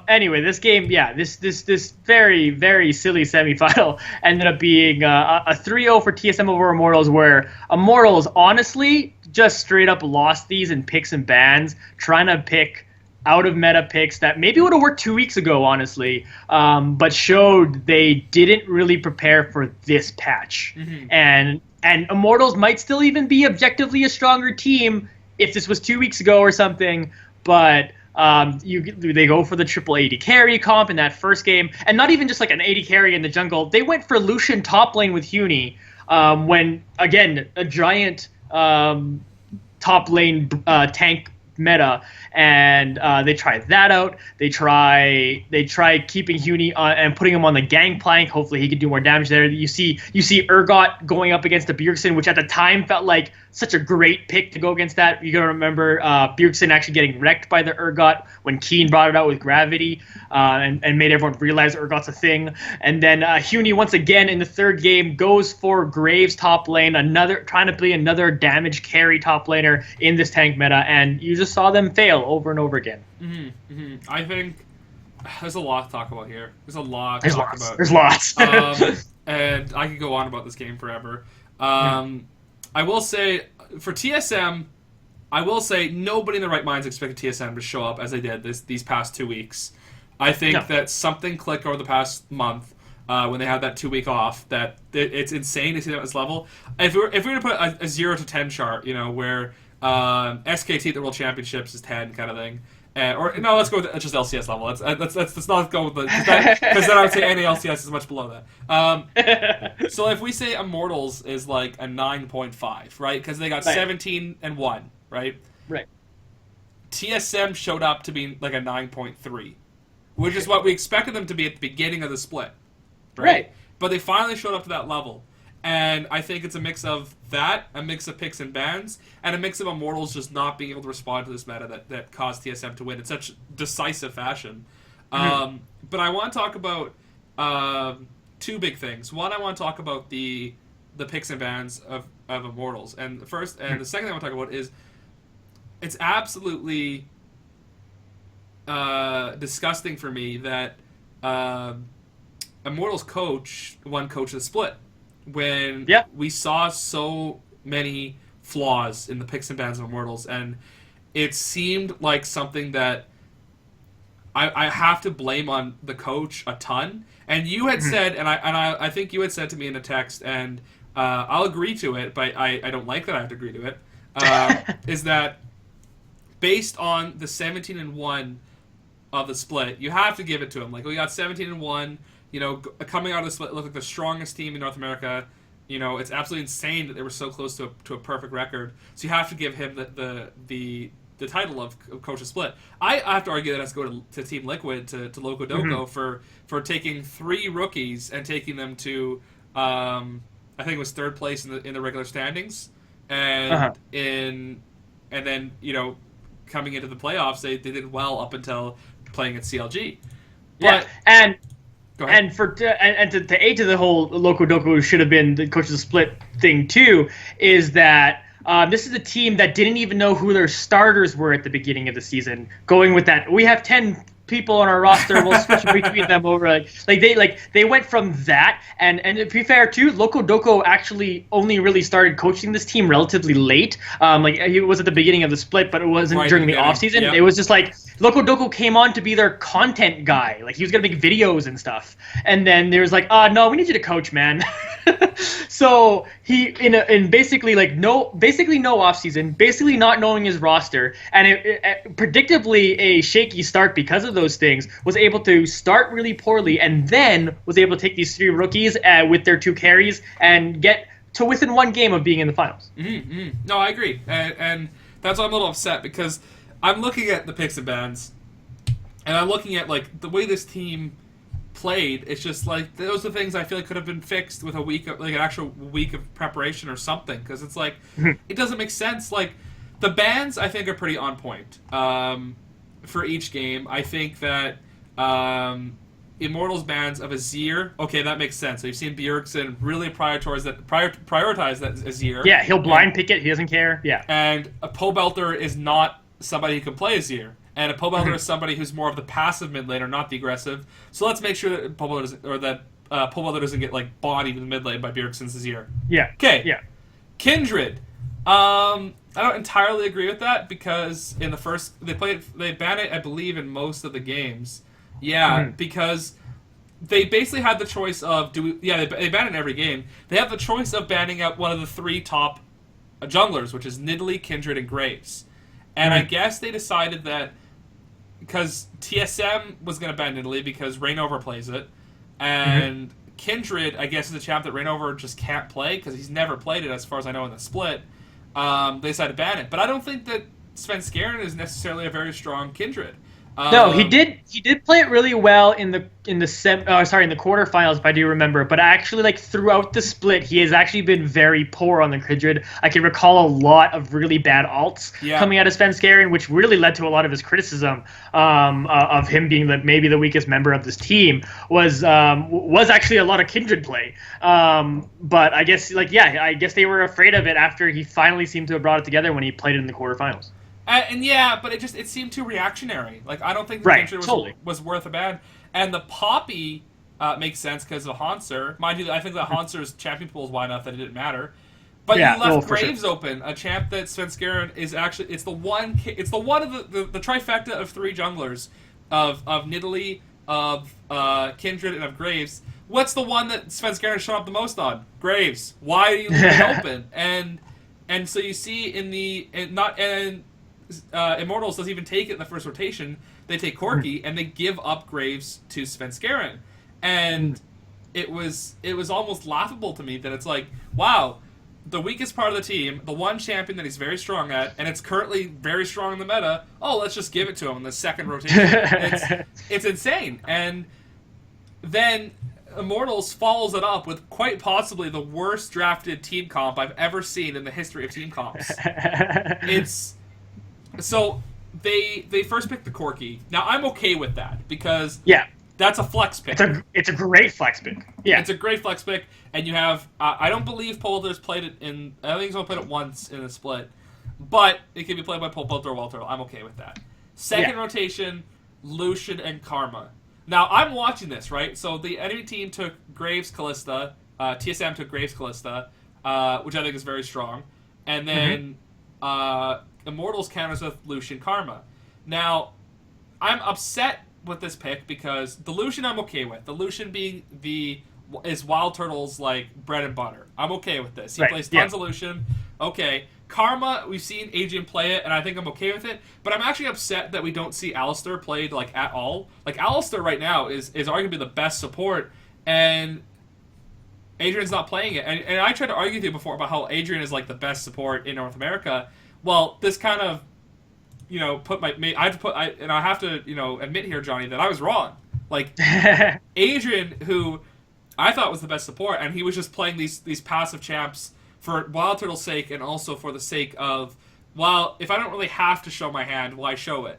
Anyway, this game, this very, very silly semifinal ended up being a 3-0 for TSM over Immortals, where Immortals honestly just straight up lost these in picks and bans, trying to pick out of meta picks that maybe would have worked 2 weeks ago, honestly, but showed they didn't really prepare for this patch. And Immortals might still even be objectively a stronger team if this was 2 weeks ago or something, but they go for the triple AD carry comp in that first game, and not even just like an AD carry in the jungle. They went for Lucian top lane with Huni, when again a giant top lane tank meta, and they try that out. They try keeping Huni and putting him on the gangplank. Hopefully he can do more damage there. You see Urgot going up against the Bjergsen, which at the time felt like such a great pick to go against that. You gotta remember Bjergsen actually getting wrecked by the Urgot when Keen brought it out with gravity and made everyone realize Urgot's a thing. And then Huni once again in the third game goes for Graves top lane, trying to play another damage carry top laner in this tank meta, and you just saw them fail over and over again. I think there's a lot to talk about here. There's lots. There's lots. And I could go on about this game forever. I will say, for TSM, nobody in their right minds expected TSM to show up as they did these past 2 weeks. I think that something clicked over the past month when they had that 2 week off. That it's insane to see that at this level. If we were to put a 0 to 10 chart, where SKT at the World Championships is 10 kind of thing. Or no, let's go with just LCS level. Let's not go with because then I would say any LCS is much below that. So if we say Immortals is like a 9.5, right? Because they got 17-1, right? Right. TSM showed up to be like a 9.3, which is what we expected them to be at the beginning of the split, right? but they finally showed up to that level. And I think it's a mix of that, a mix of picks and bans, and a mix of Immortals just not being able to respond to this meta that caused TSM to win in such decisive fashion. But I want to talk about two big things. One, I want to talk about the picks and bans of Immortals. And the second thing I want to talk about is it's absolutely disgusting for me that Immortals coach won Coach of the Split when we saw so many flaws in the picks and bans of Immortals, and it seemed like something that I have to blame on the coach a ton. And you had said, and I think you had said to me in a text, and I'll agree to it, but I don't like that I have to agree to it, is that based on the 17-1 of the split, you have to give it to him. Like, we got 17-1, you know, coming out of the split, it looked like the strongest team in North America. You know, it's absolutely insane that they were so close to a perfect record. So you have to give him the title of Coach of Split. I have to argue that it has to go to Team Liquid, to Loco Doco, for taking 3 rookies and taking them to, I think it was 3rd place in the regular standings, and then, you know, coming into the playoffs, they did well up until playing at CLG. But, and to aid to the whole Loco Doco should have been the Coach of the Split thing too, is that this is a team that didn't even know who their starters were at the beginning of the season. Going with that, we have 10 people on our roster, we'll switch between them over. They went from that, and to be fair too, Loco Doco actually only really started coaching this team relatively late. He was at the beginning of the split, but it wasn't during the off season. Yep. It was just like Loco Doco came on to be their content guy. Like, he was gonna make videos and stuff, and then there was like, no, we need you to coach, man. So he in basically no off season, basically not knowing his roster, and it predictably a shaky start because of those things, was able to start really poorly, and then was able to take these 3 rookies with their 2 carries and get to within 1 game of being in the finals. No, I agree, and that's why I'm a little upset, because I'm looking at the picks and bans, and I'm looking at like the way this team played. It's just like those are things I feel like could have been fixed with an actual week of preparation or something, because it's like it doesn't make sense. Like, the bans I think are pretty on point for each game. I think that Immortals bans of Azir, okay, that makes sense. So you've seen Bjergsen really prioritize that Azir. Yeah, he'll blind pick it. He doesn't care. Yeah. And a Pobelter is not somebody who can play Azir. And a Pobelter is somebody who's more of the passive mid laner, not the aggressive. So let's make sure that Pobelter doesn't get like bodied in the mid lane by Bjergsen's Azir. Yeah. Okay. Yeah. Kindred. I don't entirely agree with that, because in the first they ban it, I believe, in most of the games. Yeah, because they basically had the choice of they ban it in every game. They have the choice of banning out one of the 3 top junglers, which is Nidalee, Kindred, and Graves. And I guess they decided that because TSM was going to ban Nidalee because Reignover plays it, and Kindred, I guess, is a champ that Reignover just can't play because he's never played it, as far as I know, in the split. They decided to ban it. But I don't think that Svenskeren is necessarily a very strong Kindred. No, he did play it really well in the quarterfinals, if I do remember. But actually, like, throughout the split, he has actually been very poor on the Kindred. I can recall a lot of really bad alts coming out of Svenskeren, which really led to a lot of his criticism of him being maybe the weakest member of this team. Was actually a lot of Kindred play. But I guess I guess they were afraid of it after he finally seemed to have brought it together when he played it in the quarterfinals. But it seemed too reactionary. Like, I don't think the Kindred was worth a ban. And the Poppy makes sense because of Hanser. Mind you, I think that Hanser's champion pool is wide enough that it didn't matter. But you left Graves open, a champ that Svenskeren is actually. It's the one of the trifecta of 3 junglers of Nidalee, of Kindred, and of Graves. What's the one that Svenskeren showed up the most on? Graves. Why are you leaving it open? And so you see Immortals doesn't even take it in the first rotation. They take Corki and they give up Graves to Svenskeren, and it was almost laughable to me that it's like, wow, the weakest part of the team, the one champion that he's very strong at, and it's currently very strong in the meta. Oh, let's just give it to him in the second rotation. It's insane. And then Immortals follows it up with quite possibly the worst drafted team comp I've ever seen in the history of team comps. It's so they first picked the Corki. Now I'm okay with that because that's a flex pick. It's a great flex pick. Yeah, it's a great flex pick, and you have I don't believe Polter's played it in. I think he's only played it once in a split, but it can be played by Polter or Walter. I'm okay with that. Second rotation, Lucian and Karma. Now, I'm watching this, right? So the enemy team took Graves Callista. TSM took Graves Callista, which I think is very strong. And then Immortals counters with Lucian Karma. Now, I'm upset with this pick because the Lucian I'm okay with. The Lucian being is Wild Turtle's like bread and butter. I'm okay with this. He plays tons of Lucian. Okay. Karma, we've seen Adrian play it, and I think I'm okay with it. But I'm actually upset that we don't see Alistair played like at all. Like Alistair right now is arguably the best support, and Adrian's not playing it. And I tried to argue with you before about how Adrian is like the best support in North America. Well, this kind of, I have to admit here, Johnny, that I was wrong. Like Adrian, who I thought was the best support, and he was just playing these passive champs for Wild Turtle's sake, and also for the sake of, well, if I don't really have to show my hand, why show it?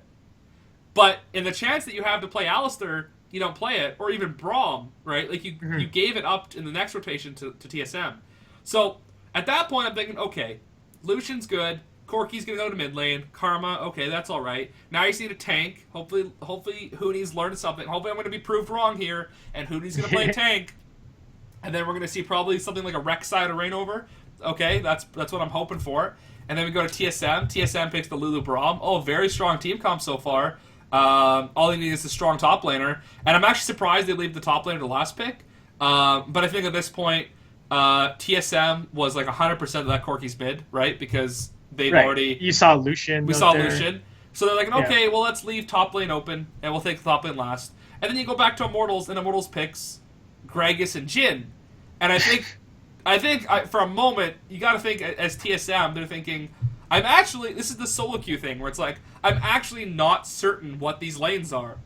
But in the chance that you have to play Alistair, you don't play it, or even Braum, right? Like, you gave it up in the next rotation to TSM. So, at that point, I'm thinking, okay, Lucian's good, Corki's going to go to mid lane, Karma, okay, that's all right. Now you see a tank. Hopefully Hooney's learned something. Hopefully I'm going to be proved wrong here, and Hooney's going to play a tank. And then we're going to see probably something like a Rek'Sai to Reignover. Okay, that's what I'm hoping for. And then we go to TSM. TSM picks the Lulu Braum. Oh, very strong team comp so far. All they need is a strong top laner. And I'm actually surprised they leave the top laner to last pick. But I think at this point, TSM was like 100% of that Corki's bid, right? Because they'd already... You saw Lucian. We saw Lucian. So they're like, okay, well, let's leave top lane open, and we'll take the top lane last. And then you go back to Immortals, and Immortals picks Gragas and Jhin. And I think for a moment, you got to think as TSM, they're thinking, this is the solo queue thing, where it's like, I'm actually not certain what these lanes are.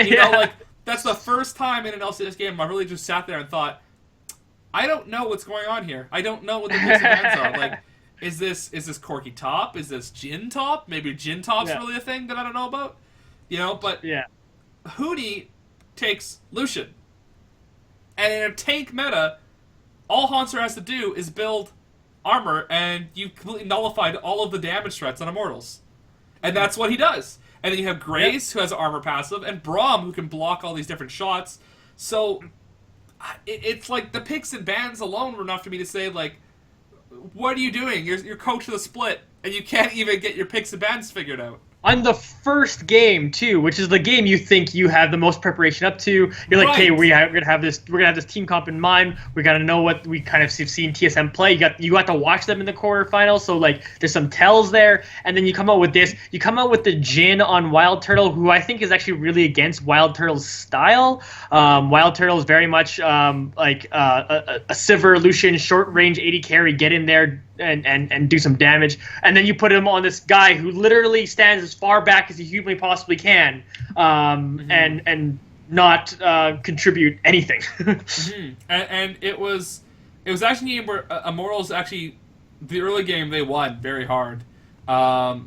You know, like, that's the first time in an LCS game I really just sat there and thought, I don't know what's going on here. I don't know what the picks and bans are. Like, is this Corki top? Is this Jhin top? Maybe Jhin top's really a thing that I don't know about. You know, but Hooney takes Lucian. And in a tank meta, all Haunter has to do is build armor, and you completely nullified all of the damage threats on Immortals. And that's what he does. And then you have Grace, who has an armor passive, and Braum, who can block all these different shots. So, it's like the picks and bans alone were enough for me to say, like, what are you doing? You're coach of the split, and you can't even get your picks and bans figured out. On the first game too, which is the game you think you have the most preparation up to, you're like, hey, we're gonna have this team comp in mind. We gotta know what we kind of seen TSM play. You got to watch them in the quarterfinals, so like there's some tells there. And then you come out with this. You come out with the Jhin on Wild Turtle, who I think is actually really against Wild Turtle's style. Wild Turtle is very much like a Sivir Lucian short range 80 carry, get in there and do some damage, and then you put him on this guy who literally stands as far back as he humanly possibly can, and not contribute anything. And it was actually a game where Immortals actually, the early game they won very hard,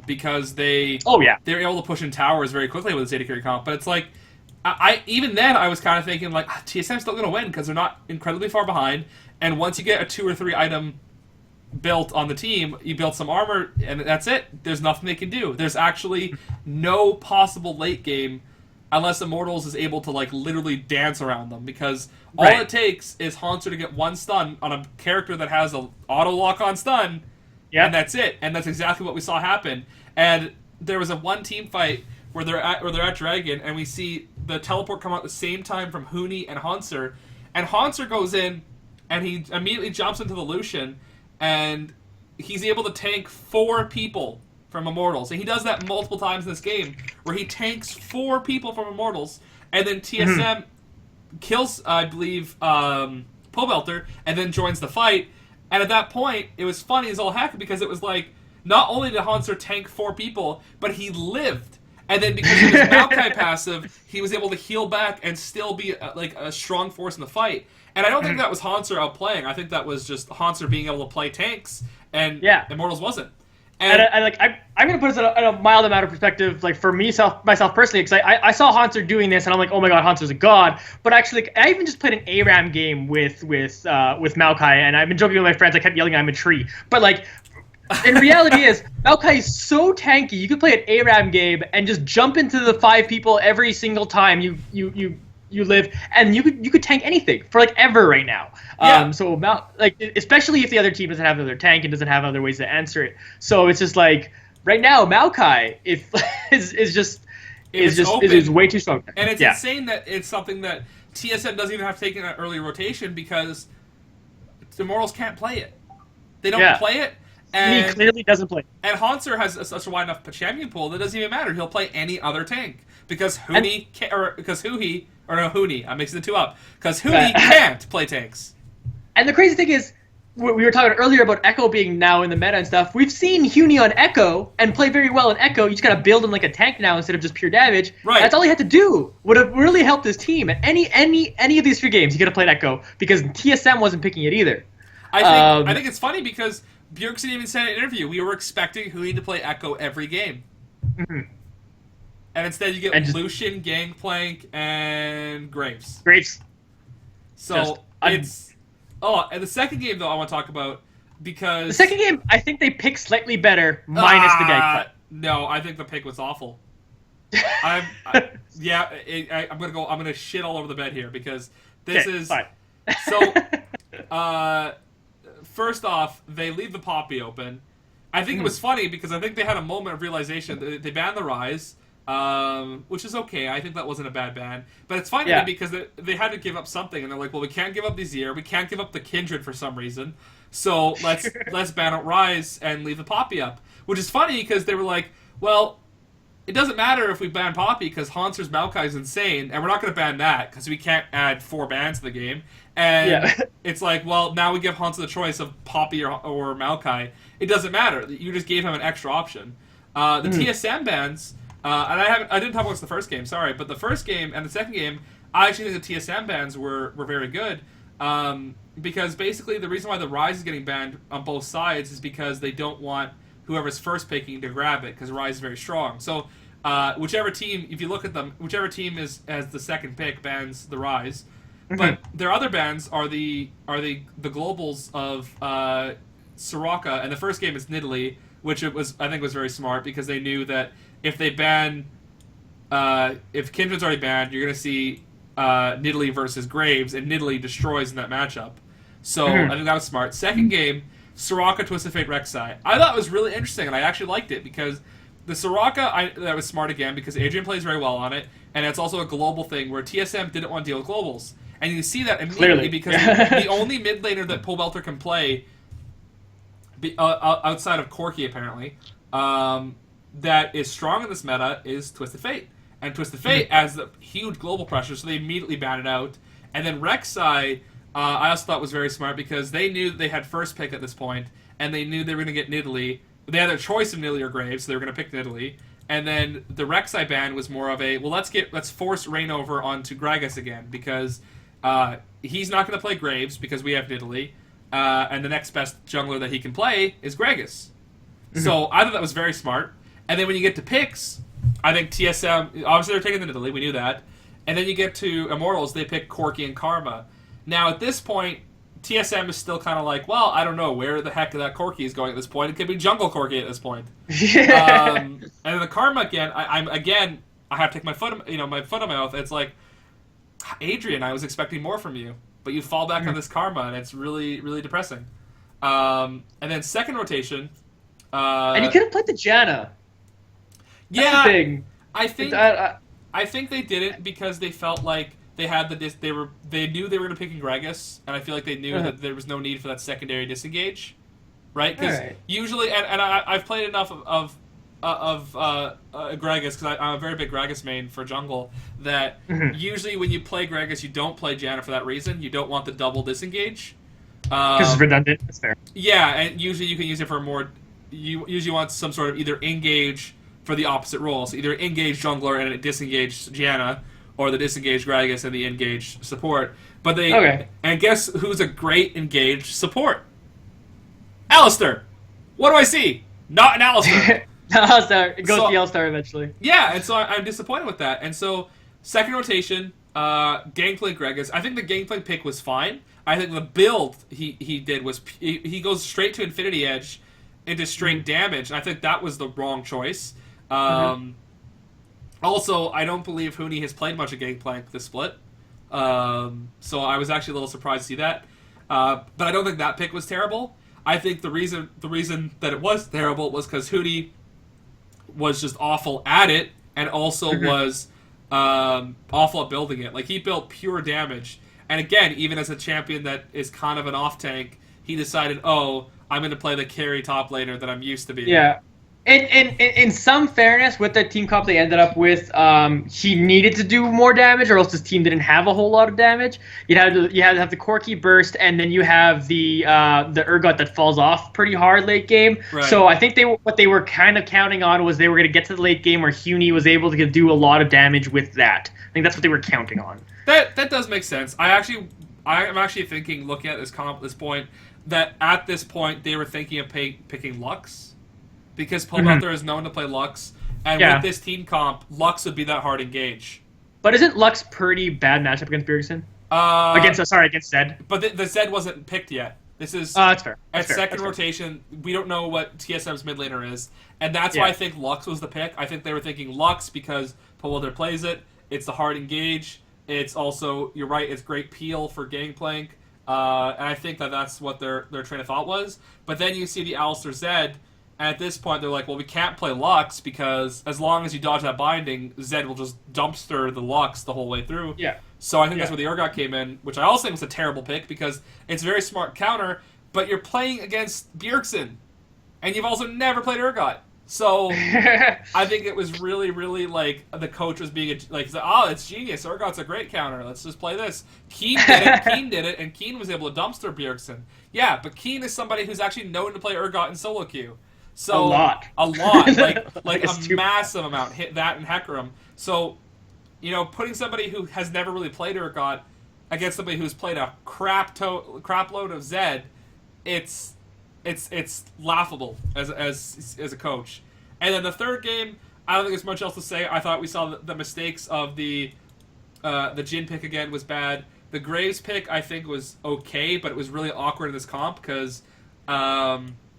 because they were able to push in towers very quickly with this AD carry comp. But it's like, I even then I was kind of thinking like, TSM's still going to win because they're not incredibly far behind, and once you get a 2 or 3 item built on the team, you build some armor, and that's it. There's nothing they can do. There's actually no possible late game unless Immortals is able to like literally dance around them, because all it takes is Haunter to get one stun on a character that has a auto lock on stun, and that's it. And that's exactly what we saw happen. And there was a one team fight where they're at Dragon, and we see the teleport come out at the same time from Hooney and Haunter, and Haunter goes in and he immediately jumps into the Lucian, and he's able to tank 4 people from Immortals. And he does that multiple times in this game, where he tanks 4 people from Immortals, and then TSM kills, I believe, Pobelter, and then joins the fight. And at that point, it was funny as all heck, because it was like, not only did Haunter tank 4 people, but he lived. And then because of his Maokai passive, he was able to heal back and still be a strong force in the fight. And I don't think that was Hanser outplaying. I think that was just Hanser being able to play tanks, and Immortals wasn't. And I'm going to put this in a mild amount of perspective, like for myself personally, because I saw Hanser doing this, and I'm like, oh my god, Hanser's a god. But actually, like, I even just played an ARAM game with Maokai, and I've been joking with my friends. I kept yelling, "I'm a tree," but like. In reality is, Maokai is so tanky, you could play an ARAM game and just jump into the 5 people every single time you live, and you could tank anything for like ever right now. Yeah. So especially if the other team doesn't have another tank and doesn't have other ways to answer it. So it's just like right now Maokai is way too strong. And it's insane that it's something that TSM doesn't even have to take in an early rotation because the Immortals can't play it. They don't play it. And he clearly doesn't play. And Hanser has such a wide enough champion pool that it doesn't even matter. He'll play any other tank because Huni I'm mixing the two up because Huni can't play tanks. And the crazy thing is, we were talking earlier about Echo being now in the meta and stuff. We've seen Huni on Echo and play very well in Echo. You just gotta build him like a tank now instead of just pure damage. Right. That's all he had to do. Would have really helped his team. At any of these 3 games, he could have played Echo because TSM wasn't picking it either. I think it's funny because Bjergsen even said in an interview, we were expecting Huni to play Echo every game. Mm-hmm. And instead you get Lucian, Gangplank, and Graves. So it's... Oh, and the second game, though, I want to talk about because... The second game, I think they picked slightly better, minus the Gangplank. No, I think the pick was awful. I'm gonna shit all over the bed here because this is... Fine. So, first off, they leave the Poppy open. I think it was funny because I think they had a moment of realization. They banned the Rise, which is okay. I think that wasn't a bad ban. But it's funny because they had to give up something, and they're like, well, we can't give up the Azir. We can't give up the Kindred for some reason. So let's ban out Rise and leave the Poppy up. Which is funny because they were like, well, it doesn't matter if we ban Poppy because Hanser's Maokai is insane, and we're not going to ban that because we can't add 4 bans to the game. And it's like, well, now we give Hanser the choice of Poppy or Maokai. It doesn't matter. You just gave him an extra option. The TSM bans, and I didn't talk about this the first game, sorry, but the first game and the second game, I actually think the TSM bans were very good. Because basically the reason why the Rise is getting banned on both sides is because they don't want whoever's first picking to grab it, because Rise is very strong. So whichever team, if you look at them, whichever team has the second pick bans the Rise. But their other bans are the globals of Soraka, and the first game is Nidalee, which I think was very smart because they knew that if they ban if Kindred's already banned, you're gonna see Nidalee versus Graves, and Nidalee destroys in that matchup. So I think that was smart. Second game, Soraka Twisted Fate Rek'Sai. I thought it was really interesting, and I actually liked it because the Soraka, that was smart again because Adrian plays very well on it, and it's also a global thing where TSM didn't want to deal with globals. And you see that immediately because the only mid laner that Pobelter can play, outside of Corki apparently, that is strong in this meta is Twisted Fate. And Twisted Fate adds the huge global pressure, so they immediately ban it out. And then Rek'Sai, I also thought was very smart because they knew they had first pick at this point, and they knew they were going to get Nidalee. They had a choice of Nidalee or Graves, so they were going to pick Nidalee. And then the Rek'Sai ban was more of a, well, let's force Reignover onto Gragas again because he's not going to play Graves because we have Nidalee, and the next best jungler that he can play is Gragas. So I thought that was very smart. And then when you get to picks, I think TSM, obviously they're taking the Nidalee, we knew that. And then you get to Immortals, they pick Corki and Karma. Now at this point, TSM is still kind of like, well, I don't know where the heck that Corki is going at this point. It could be Jungle Corki at this point. And then the Karma again, I have to take my foot in my mouth. It's like, Adrian, I was expecting more from you, but you fall back on this Karma, and it's really, really depressing. And then second rotation, and you could have played the Janna. Yeah, I think they did it because they felt like they had they knew they were going to pick Gragas, and I feel like they knew that there was no need for that secondary disengage, right? Because usually, and I've played enough of Gragas because I'm a very big Gragas main for jungle. That usually when you play Gragas, you don't play Janna for that reason. You don't want the double disengage because it's redundant. That's fair. Yeah, and usually you can use it for more. You usually want some sort of either engage for the opposite role. So either engaged jungler and a disengaged Janna, or the disengaged Gragas and the engaged support. But and guess who's a great engaged support? Alistair. What do I see? Not an Alistair. Alistair. It goes to the Alistair eventually. Yeah, and so I'm disappointed with that. And so second rotation, Gangplank Gragas. I think the Gangplank pick was fine. I think the build he did was he goes straight to Infinity Edge into straight damage, and I think that was the wrong choice. Also, I don't believe Huni has played much of Gangplank this split, so I was actually a little surprised to see that. But I don't think that pick was terrible. I think the reason that it was terrible was because Huni was just awful at it, and also was awful at building it. Like, he built pure damage, and again, even as a champion that is kind of an off tank, he decided, oh, I'm going to play the carry top laner that I'm used to being. Yeah. And in some fairness, with the team comp they ended up with, he needed to do more damage, or else his team didn't have a whole lot of damage. You had to have the Corki burst, and then you have the Urgot that falls off pretty hard late game. Right. So I think what they were kind of counting on was they were going to get to the late game where Huni was able to do a lot of damage with that. I think that's what they were counting on. That does make sense. I'm actually thinking, looking at this comp at this point, that at this point they were thinking of picking Lux. Because Pobelter is known to play Lux, and with this team comp, Lux would be that hard engage. But isn't Lux pretty bad matchup against Bjergsen? Against Zed. But the Zed wasn't picked yet. This is that's fair. Second rotation. We don't know what TSM's mid laner is, and that's why I think Lux was the pick. I think they were thinking Lux because Pobelter plays it. It's the hard engage. It's also, you're right, it's great peel for Gangplank, and I think that's what their train of thought was. But then you see the Alistair Zed. And at this point, they're like, well, we can't play Lux because as long as you dodge that binding, Zed will just dumpster the Lux the whole way through. Yeah. So I think that's where the Urgot came in, which I also think was a terrible pick because it's a very smart counter, but you're playing against Bjergsen, and you've also never played Urgot. So I think it was really, really like the coach was being it's genius. Urgot's a great counter. Let's just play this. Keen did it, and Keen was able to dumpster Bjergsen. Yeah, but Keen is somebody who's actually known to play Urgot in solo queue. So a lot, like a massive amount. Hit that and Hecarim. So, putting somebody who has never really played Urgot against somebody who's played a crap load of Zed, it's laughable as a coach. And then the third game, I don't think there's much else to say. I thought we saw the mistakes of the Jhin pick again was bad. The Graves pick I think was okay, but it was really awkward in this comp because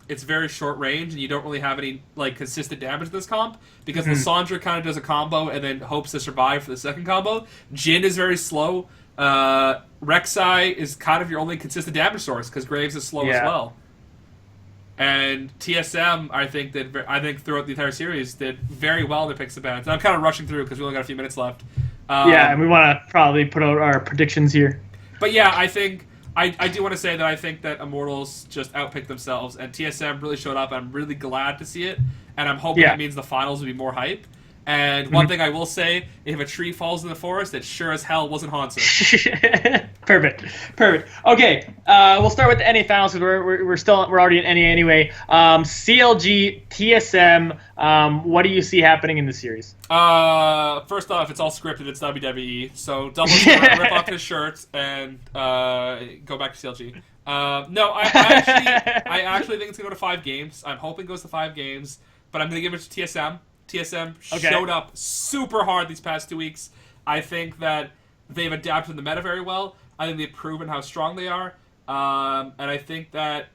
it's very short range, and you don't really have any consistent damage in this comp because Lissandra kind of does a combo and then hopes to survive for the second combo. Jhin is very slow. Rek'Sai is kind of your only consistent damage source because Graves is slow as well. And TSM, I think throughout the entire series did very well in their picks and bans. I'm kind of rushing through because we only got a few minutes left. And we want to probably put out our predictions here. But yeah, I think I do want to say that I think that Immortals just outpicked themselves, and TSM really showed up. I'm really glad to see it, and I'm hoping it means the finals will be more hype. And one thing I will say, if a tree falls in the forest, it sure as hell wasn't Hanzo. Perfect. Okay, we'll start with the NA finals because we're already in NA anyway. CLG, TSM, what do you see happening in this series? First off, it's all scripted. It's WWE, so Double rip off his shirt and go back to CLG. No, I actually think it's gonna go to 5 games. I'm hoping it goes to 5 games, but I'm gonna give it to TSM. TSM showed up super hard these past 2 weeks. I think that they've adapted to the meta very well. I think they've proven how strong they are. And I think that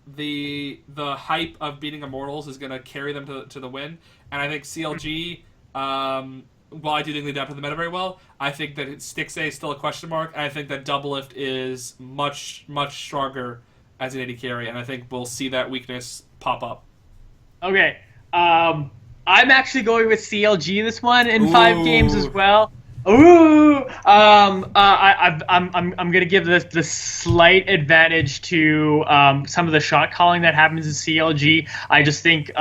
the hype of beating Immortals is going to carry them to the win. And I think CLG, while I do think they adapt to the meta very well, I think that Stixxay is still a question mark. And I think that Doublelift is much, much stronger as an AD carry. And I think we'll see that weakness pop up. Okay. I'm actually going with CLG this one in 5 games as well. Ooh, I'm gonna give the slight advantage to some of the shot calling that happens in CLG. I just think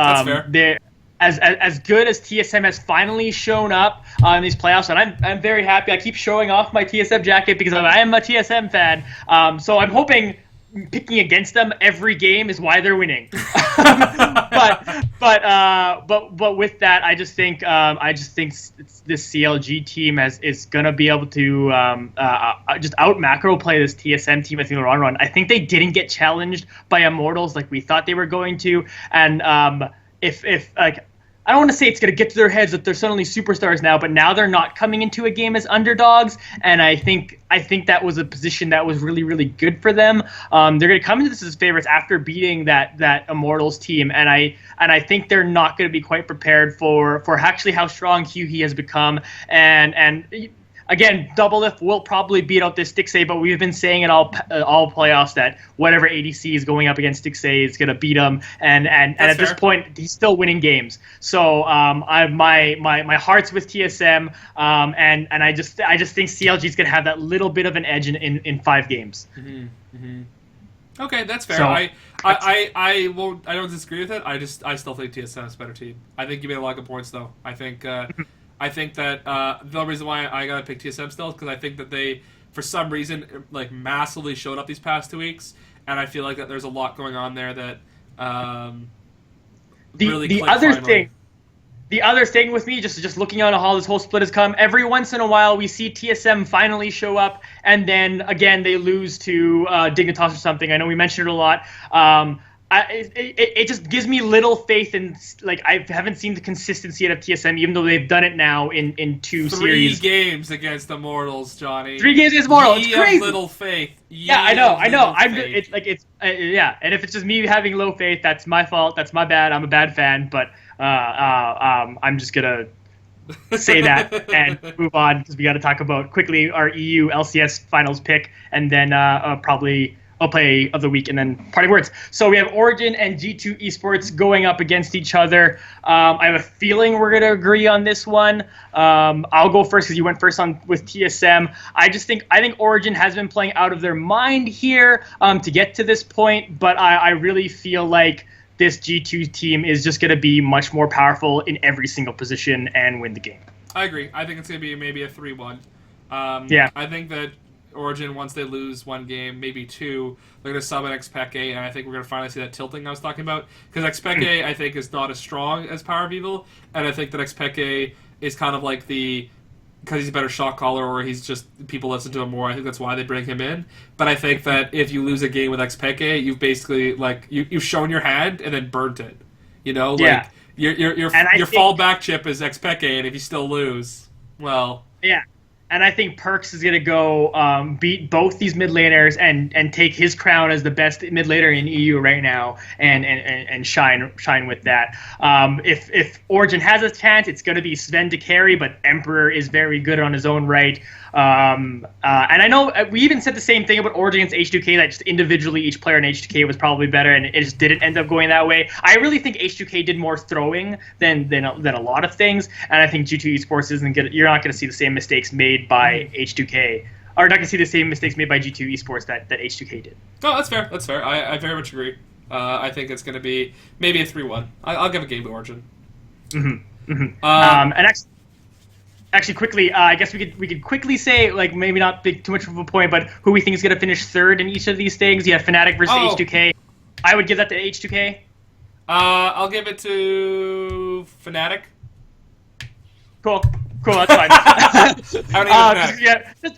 they're as good as TSM has finally shown up in these playoffs, and I'm very happy. I keep showing off my TSM jacket because I am a TSM fan. So I'm hoping picking against them every game is why they're winning. but with that, I just think this CLG team is gonna be able to just out macro play this TSM team. I think in the long run. I think they didn't get challenged by Immortals like we thought they were going to, and if like. I don't want to say it's going to get to their heads that they're suddenly superstars now, but now they're not coming into a game as underdogs, and I think that was a position that was really, really good for them. They're going to come into this as favorites after beating that Immortals team, and I think they're not going to be quite prepared for actually how strong Hughie has become, and again, Double Lift will probably beat out this Stixay, but we've been saying in all playoffs that whatever ADC is going up against Stixay is going to beat him, and at this point he's still winning games. So my heart's with TSM, and I just think CLG is going to have that little bit of an edge in 5 games. Mm-hmm. Mm-hmm. Okay, that's fair. So, I don't disagree with it. I still think TSM is a better team. I think you made a lot of points though. I think that the reason why I gotta pick TSM still is because I think that they, for some reason, like massively showed up these past 2 weeks, and I feel like that there's a lot going on there that really. The other thing with me, just looking on how this whole split has come, every once in a while we see TSM finally show up, and then again they lose to Dignitas or something. I know we mentioned it a lot. It just gives me little faith in, like, I haven't seen the consistency out of TSM, even though they've done it now in 2 series. 3 games against Immortals, Johnny. 3 games against Immortals. It's crazy. Little faith. Yeah, I know. Yeah. And if it's just me having low faith, that's my fault. That's my bad. I'm a bad fan. But I'm just gonna say that and move on because we got to talk about quickly our EU LCS finals pick, and then probably Outplay of the week, and then parting words. So we have Origin and G2 Esports going up against each other. I have a feeling we're going to agree on this one. I'll go first because you went first on with TSM. I think Origin has been playing out of their mind here to get to this point, but I really feel like this G2 team is just going to be much more powerful in every single position and win the game. I agree. I think it's going to be maybe a 3-1. Yeah. I think that Origin, once they lose 1 game, maybe 2, they're going to sub an Xpeke, and I think we're going to finally see that tilting I was talking about. Because Xpeke, I think, is not as strong as Power of Evil, and I think that Xpeke is kind of like because he's a better shot caller, or he's just, people listen to him more, I think that's why they bring him in. But I think that if you lose a game with Xpeke, you've basically, like, you've shown your hand and then burnt it. You know? Like, your fallback chip is Xpeke, and if you still lose, well... Yeah. And I think Perks is going to go beat both these mid laners and take his crown as the best mid laner in EU right now and shine with that. If Origin has a chance, it's going to be Sven to carry, but Emperor is very good on his own right. And I know we even said the same thing about Origin against H2K, that just individually each player in H2K was probably better, and it just didn't end up going that way. I really think H2K did more throwing than a lot of things, and I think G2 Esports you're not going to see the same mistakes made by H2K, or not going to see the same mistakes made by G2 Esports that H2K did. Oh, that's fair. That's fair. I very much agree. I think it's going to be maybe a 3-1. I'll give a game to Origin. Mm-hmm. Mm-hmm. Actually, quickly, I guess we could quickly say, like, maybe not big too much of a point, but who we think is going to finish third in each of these things. You have Fnatic versus H2K. I would give that to H2K. I'll give it to Fnatic. Cool, that's fine. Just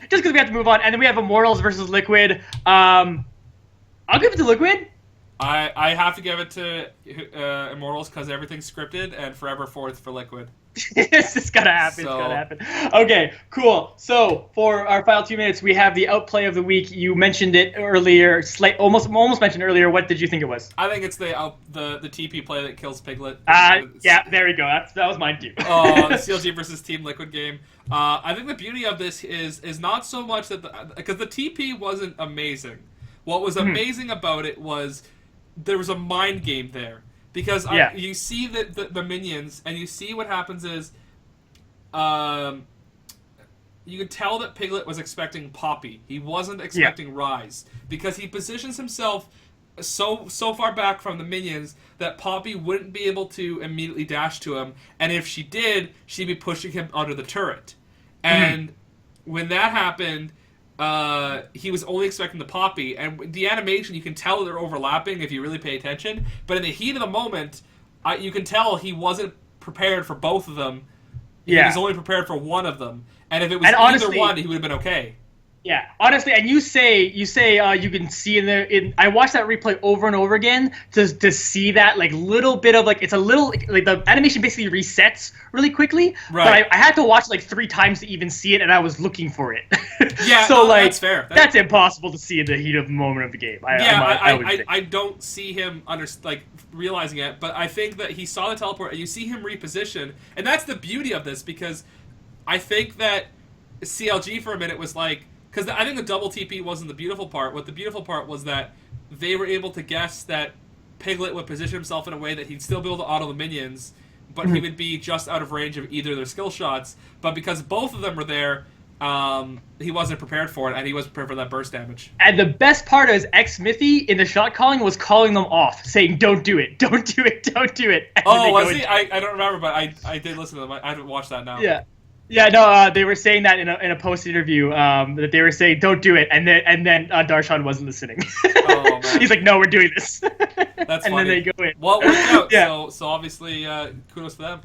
because we have to move on, and then we have Immortals versus Liquid. I'll give it to Liquid. I have to give it to Immortals because everything's scripted, and forever fourth for Liquid. It's just gotta happen. It's gotta happen. Okay, cool. So for our final 2 minutes, we have the Outplay of the week. You mentioned it earlier, almost mentioned earlier. What did you think it was? I think it's the TP play that kills Piglet. Yeah, there we go. That was mine too. The CLG versus Team Liquid game. I think the beauty of this is not so much that because the TP wasn't amazing. What was amazing about it was there was a mind game there. Because you see the minions, and you see what happens is, you could tell that Piglet was expecting Poppy. He wasn't expecting Ryze, because he positions himself so far back from the minions that Poppy wouldn't be able to immediately dash to him, and if she did, she'd be pushing him under the turret. And when that happened, he was only expecting the poppy, and the animation, you can tell they're overlapping if you really pay attention, but in the heat of the moment, you can tell he wasn't prepared for both of them. He was only prepared for one of them, and if it was either one, he would have been okay. Yeah, honestly, and you say you can see I watched that replay over and over again to see that like little bit of like it's a little like the animation basically resets really quickly. Right. But I had to watch like 3 times to even see it, and I was looking for it. Yeah, so like that's fair. That's impossible to see in the heat of the moment of the game. I don't see him realizing it, but I think that he saw the teleport, and you see him reposition, and that's the beauty of this, because I think that CLG for a minute was like. Because I think the double TP wasn't the beautiful part. What the beautiful part was that they were able to guess that Piglet would position himself in a way that he'd still be able to auto the minions, but he would be just out of range of either of their skill shots. But because both of them were there, he wasn't prepared for it, and he wasn't prepared for that burst damage. And the best part is X-Smithy in the shot calling was calling them off, saying, don't do it, don't do it, don't do it. And was he? I don't remember, but I did listen to them. I haven't watched that now. Yeah. Yeah, no, they were saying that in a post interview that they were saying don't do it, and then Darshan wasn't listening. Oh man, he's like, no, we're doing this. That's and funny. then they go in. Well, it worked out. Yeah. So obviously, kudos to them.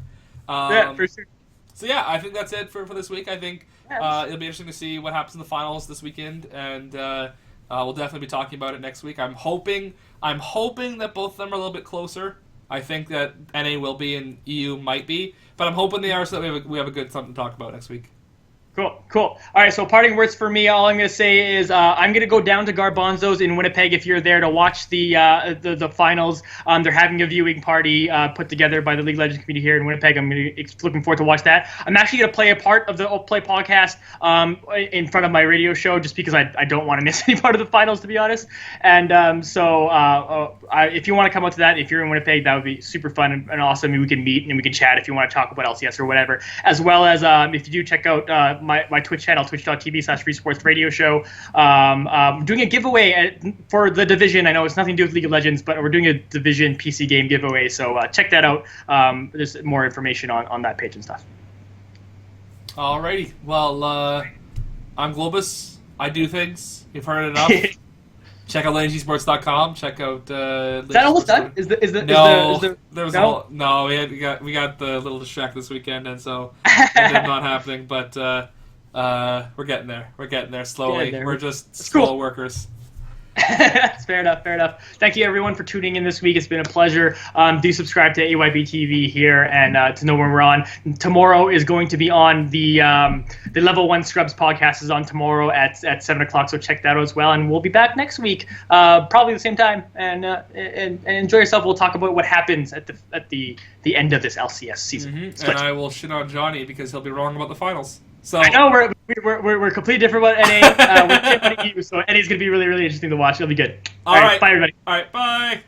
Yeah, for sure. So yeah, I think that's it for this week. I think it'll be interesting to see what happens in the finals this weekend, and we'll definitely be talking about it next week. I'm hoping that both of them are a little bit closer. I think that NA will be and EU might be, but I'm hoping they are, so that we have a good something to talk about next week. Cool. All right, so parting words for me, all I'm going to say is I'm going to go down to Garbanzo's in Winnipeg if you're there to watch the finals. They're having a viewing party put together by the League of Legends community here in Winnipeg. I'm looking forward to watch that. I'm actually going to play a part of the Outplay podcast in front of my radio show just because I don't want to miss any part of the finals, to be honest. And so if you want to come out to that, if you're in Winnipeg, that would be super fun and awesome. We can meet and we can chat if you want to talk about LCS or whatever. As well as if you do check out my Twitch channel, twitch.tv/Free Radio Show. Doing a giveaway for the Division. I know it's nothing to do with League of Legends, but we're doing a Division PC game giveaway, so check that out. There's more information on that page and stuff. Alrighty. Well, I'm Globus. I do things. You've heard it enough. Check out LegendGsports.com. Check out. Is that almost done? Is the there was no? No, we got the little distract this weekend, and so it did not happening. But we're getting there. We're getting there slowly. We're just slow workers. Fair enough. Thank you everyone for tuning in this week. It's been a pleasure. Do subscribe to AYB TV here and to know when we're on. Tomorrow is going to be on the Level 1 Scrubs podcast is on tomorrow at 7 o'clock, so check that out as well. And we'll be back next week, probably the same time. And enjoy yourself. We'll talk about what happens at the end of this LCS season. Mm-hmm. And I will shit on Johnny because he'll be wrong about the finals. So I know we're completely different about NA. We're EU, so NA is going to be really, really interesting to watch. It'll be good. All right, bye everybody. All right, bye.